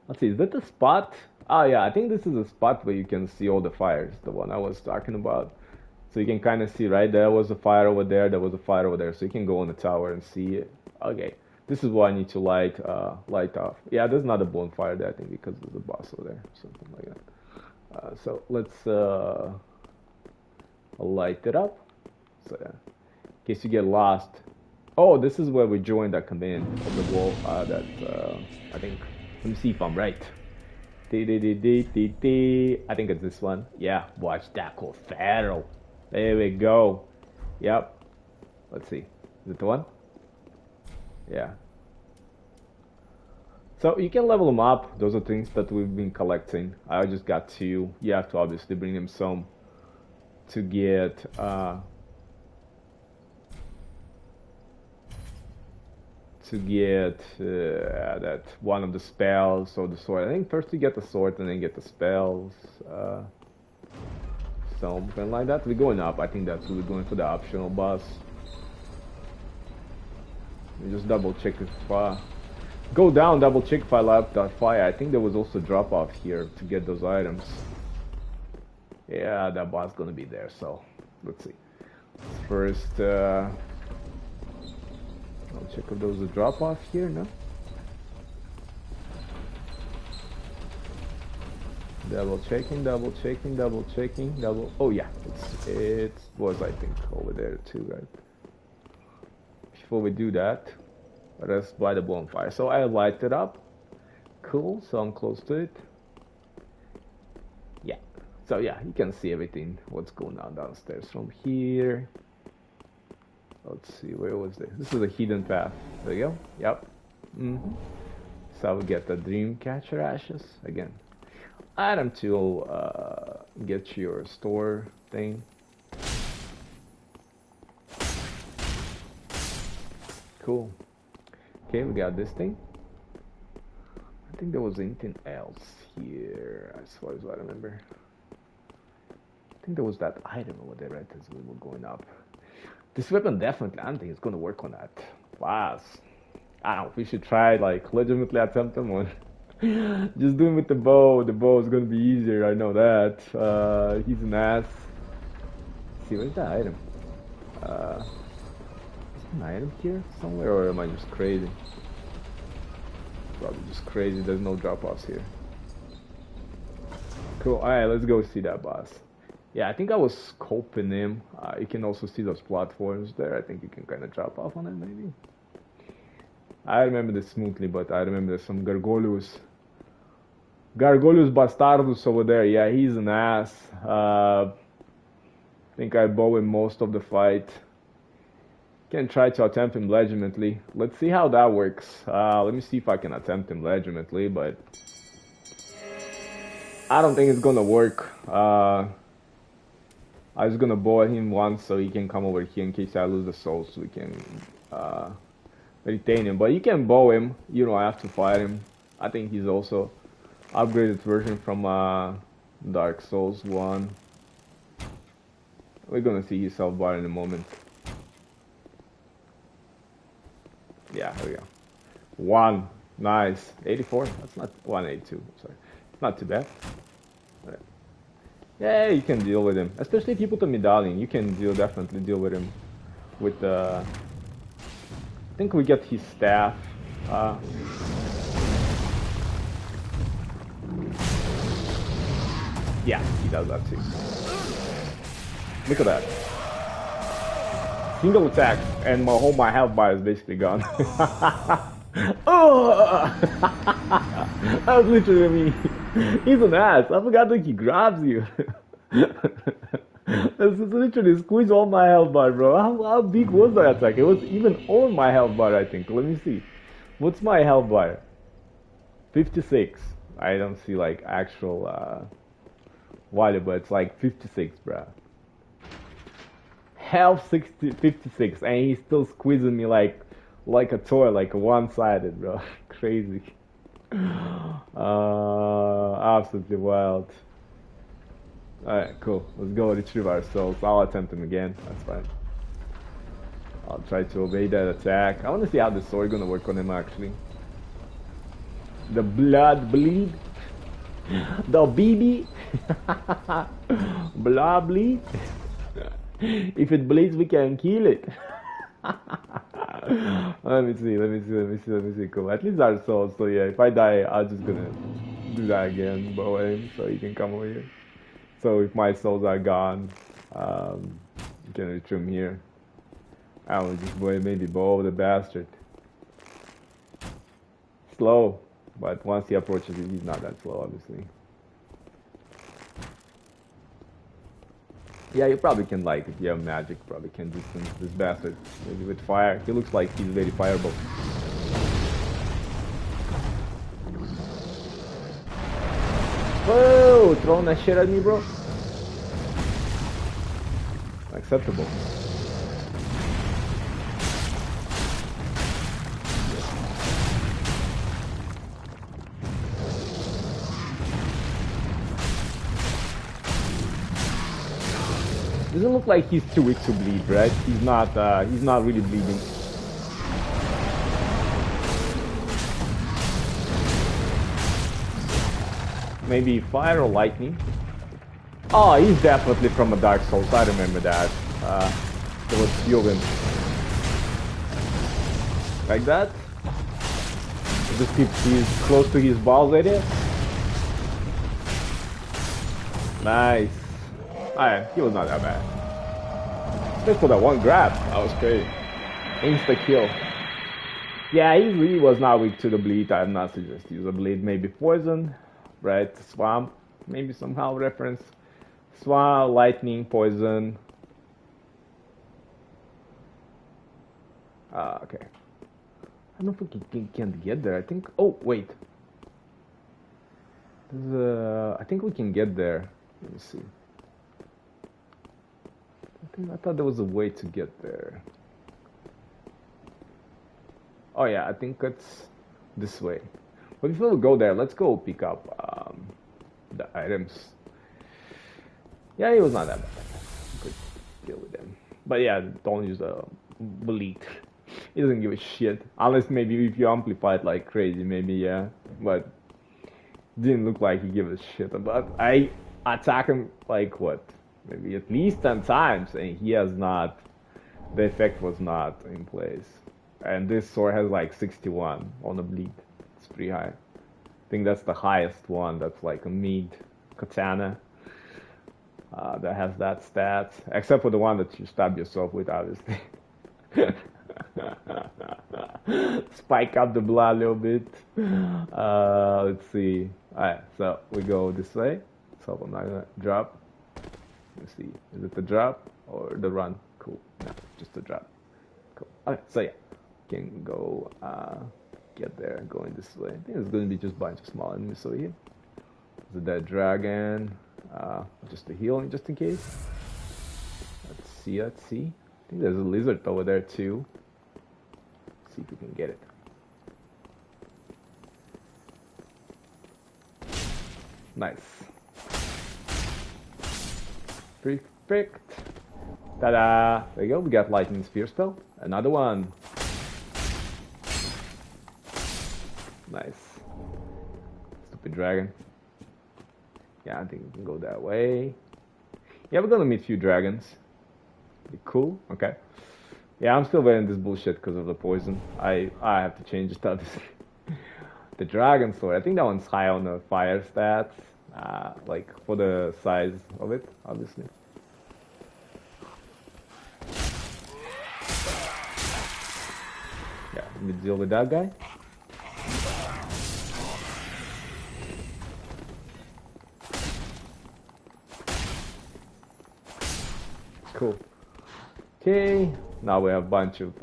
Let's see, is that the spot? Oh yeah, I think this is a spot where you can see all the fires, the one I was talking about. So you can kind of see, right, there was a fire over there, there was a fire over there, so you can go on the tower and see it. Okay, this is what I need to light off. Yeah, there's not a bonfire there, I think, because there's a boss over there, something like that. So let's light it up. So yeah, in case you get lost. Oh, this is where we joined that command of the wall. That I think. Let me see if I'm right. I think it's this one. Yeah, watch that cool Pharaoh. There we go. Yep. Let's see. Is it the one? Yeah. So you can level them up. Those are things that we've been collecting. I just got two. You have to obviously bring them some to get that one of the spells or the sword. I think first you get the sword and then get the spells. Something like that. We're going up. I think that's we're going for the optional boss. We just double check if go down, double check if I left that fire. I think there was also drop off here to get those items. Yeah, that boss gonna be there, so let's see. First I'll check if there was a drop off here, no? Double checking, double checking, double checking, double. Oh yeah, it was, I think, over there too, right? Before we do that, let us buy the bonfire. So I light it up. Cool, so I'm close to it. Yeah, so yeah, you can see everything, what's going on downstairs from here. Let's see, where was this? This is a hidden path. There you go. Yep. So we get the dream catcher ashes again. Item to get your store thing. Cool. Okay, we got this thing. I think there was anything else here, as far as I remember. I think there was that item over there, right, as we were going up. This weapon definitely, I don't think it's gonna work on that boss. I don't know, we should try, like, legitimately attempt them on. Just do it with the bow. The bow is gonna be easier, I know that. He's an ass. Let's see, where's that item? Is there an item here somewhere, or am I just crazy? Probably just crazy, there's no drop-offs here. Cool, alright, let's go see that boss. Yeah, I think I was scoping him. You can also see those platforms there. I think you can kind of drop off on it, maybe. I remember this smoothly, but I remember there's some Gargolius Bastardus over there. Yeah, he's an ass. I think I bow him most of the fight. Can try to attempt him legitimately. Let's see how that works. Let me see if I can attempt him legitimately, but I don't think it's gonna work. I was gonna bow him once so he can come over here in case I lose the soul, so we can retain him. But you can bow him, you don't have to fight him. I think he's also upgraded version from Dark Souls 1. We're gonna see his health bar in a moment. Yeah, here we go. 1, nice. 84, that's not 182, sorry. It's not too bad. Yeah, you can deal with him. Especially if you put a medallion, you can definitely deal with him. With I think we get his staff. Yeah, he does that too. Look at that. Single attack, and my health bar is basically gone. Oh! That was literally me. He's an ass. I forgot that he grabs you. This is literally squeeze all my health bar, bro. How big was that attack? It was even on my health bar, I think. Let me see. What's my health bar? 56. I don't see like actual valuable. It's like 56, bro. Half 60, 56, and he's still squeezing me like a toy, like a one-sided, bro. Crazy. Absolutely wild. Alright, cool. Let's go retrieve our souls. I'll attempt him again. That's fine. I'll try to obey that attack. I want to see how the sword gonna work on him actually. The blood bleed. The BB. Blood bleed. If it bleeds, we can kill it. Let me see. Cool. At least our souls. So yeah, if I die, I'm just gonna do that again, bow aim, so you can come over here. So if my souls are gone, you can retrieve them here. I will just maybe bow the bastard. Slow, but once he approaches it, he's not that slow, obviously. Yeah, you probably can, like, if you have magic, probably can distance this bastard. Maybe with fire. He looks like he's very fireable. Whoa! Throwing that shit at me, bro. Acceptable. Doesn't look like he's too weak to bleed, right? He's not really bleeding. Maybe fire or lightning. Oh, he's definitely from a Dark Souls. I remember that. There was few of him. Like that. Just keeps he's close to his balls area. Nice. Alright, he was not that bad. Just for that one grab, that was crazy. Insta kill. Yeah, he really was not weak to the bleed. I am not suggest use a bleed. Maybe poison, right? Swamp, maybe somehow reference. Swamp, lightning, poison. Okay. I don't know if we can get there. I think. Oh wait. I think we can get there. Let me see. I thought there was a way to get there. Oh yeah, I think it's this way. But before we go there, let's go pick up the items. Yeah, he was not that bad. Good deal with him. But yeah, don't use the bleed. He doesn't give a shit. Unless maybe if you amplify it like crazy, maybe yeah. But didn't look like he gave a shit. But I attack him like what? Maybe at least 10 times, and he has not, the effect was not in place. And this sword has like 61 on the bleed. It's pretty high. I think that's the highest one. That's like a mid katana that has that stat, except for the one that you stab yourself with, obviously. Spike up the blood a little bit. Let's see. Alright, so we go this way. So I'm not gonna drop. Let's see, is it the drop or the run? Cool, no, just the drop. Cool. Okay, so yeah, can go get there going this way. I think it's going to be just a bunch of small enemies over here. Is it that dragon? Just a healing, just in case. Let's see. I think there's a lizard over there too. Let's see if we can get it. Nice. Perfect. Ta-da! There you go, we got lightning sphere spell. Another one. Nice. Stupid dragon. Yeah, I think we can go that way. Yeah, we're gonna meet a few dragons. Be cool, okay. Yeah, I'm still wearing this bullshit because of the poison. I have to change it to the dragon sword. I think that one's high on the fire stats. Like for the size of it, obviously. Yeah, let me deal with that guy. Cool. Okay, now we have a bunch of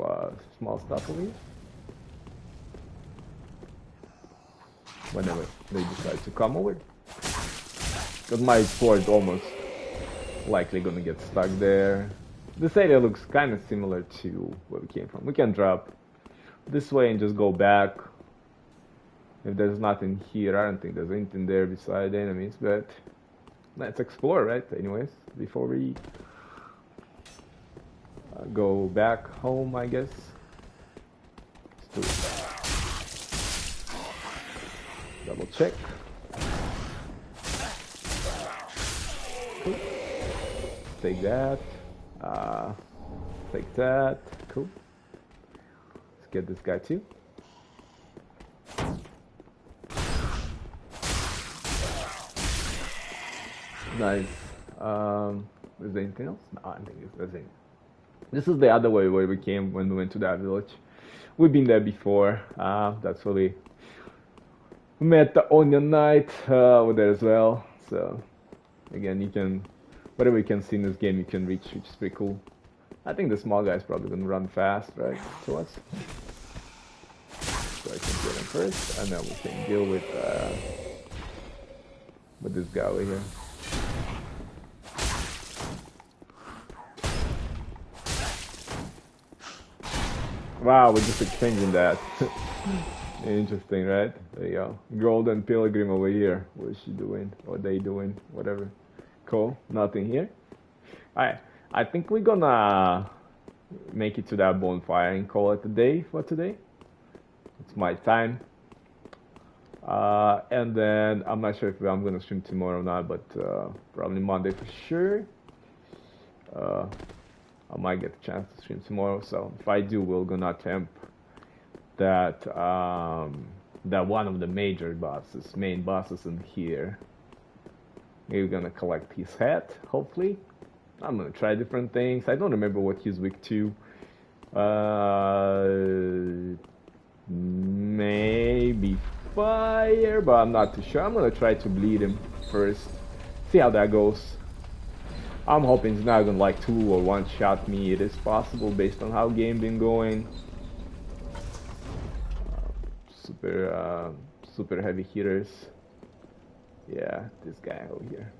small stuff over here. Whenever they decide to come over. Because my sword's almost likely gonna get stuck there. This area looks kind of similar to where we came from. We can drop this way and just go back. If there's nothing here, I don't think there's anything there beside enemies, but let's explore, right? Anyways, before we go back home, I guess. Let's do it. Double check. Cool. Take that. Take that. Cool. Let's get this guy too. Nice. Is there anything else? No, I don't think there's anything. This is the other way where we came when we went to that village. We've been there before. That's where we met the Onion Knight over there as well. So again, you can, whatever you can see in this game, you can reach, which is pretty cool. I think the small guy's probably gonna run fast, right, to us. So I can get him first, and then we can deal with this guy over here. Wow, we're just exchanging that. Interesting, right? There you go. Golden Pilgrim over here. What is she doing? What are they doing? Whatever. Cool. Nothing here. Alright. I think we're gonna make it to that bonfire and call it a day for today. It's my time. And then I'm not sure if I'm gonna stream tomorrow or not, but probably Monday for sure. I might get a chance to stream tomorrow, so if I do, we're gonna attempt that that one of the major bosses, main bosses in here. We're gonna collect his head, hopefully. I'm gonna try different things. I don't remember what he's weak to. Maybe fire, but I'm not too sure. I'm gonna try to bleed him first, see how that goes. I'm hoping he's not gonna like 2 or 1 shot me. It is possible based on how game been going. Super heavy hitters. Yeah, this guy over here.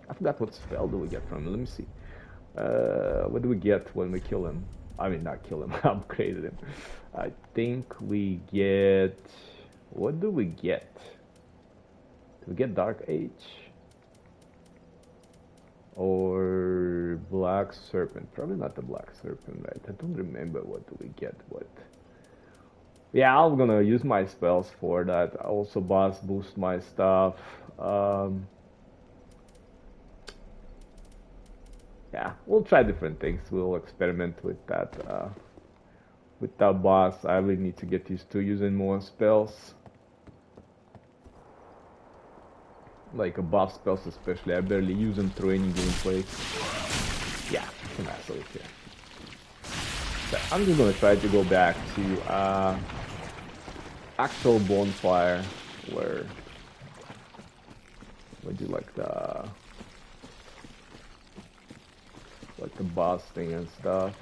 I forgot what spell do we get from him. Let me see. What do we get when we kill him? I mean, not kill him. Upgraded him. I think we get. What do we get? Do we get Dark Age? Or Black Serpent? Probably not the Black Serpent, right? I don't remember what do we get. What? Yeah, I'm gonna use my spells for that. I also boss boost my stuff. Yeah, we'll try different things. We'll experiment with that boss. I really need to get used to using more spells. Like a buff spells especially, I barely use them through any gameplay. Yeah, it's an asshole here. So I'm just gonna try to go back to actual bonfire where we do like the boss thing and stuff.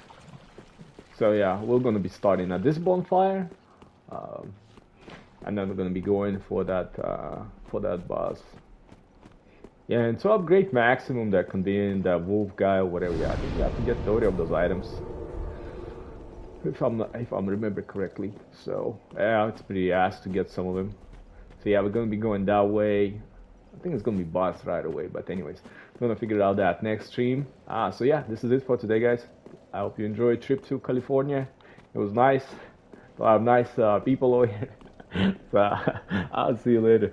So yeah, we're gonna be starting at this bonfire, and then we're gonna be going for that boss. Yeah, and to upgrade maximum that contain that wolf guy or whatever, yeah, I think you have to get 30 of those items. If I'm remember correctly. So yeah, it's pretty ass to get some of them. So yeah, we're gonna be going that way. I think it's gonna be boss right away, but anyways, we're gonna figure out that next stream. So yeah, this is it for today, guys. I hope you enjoyed trip to California. It was nice. A lot of nice people over here. So I'll see you later.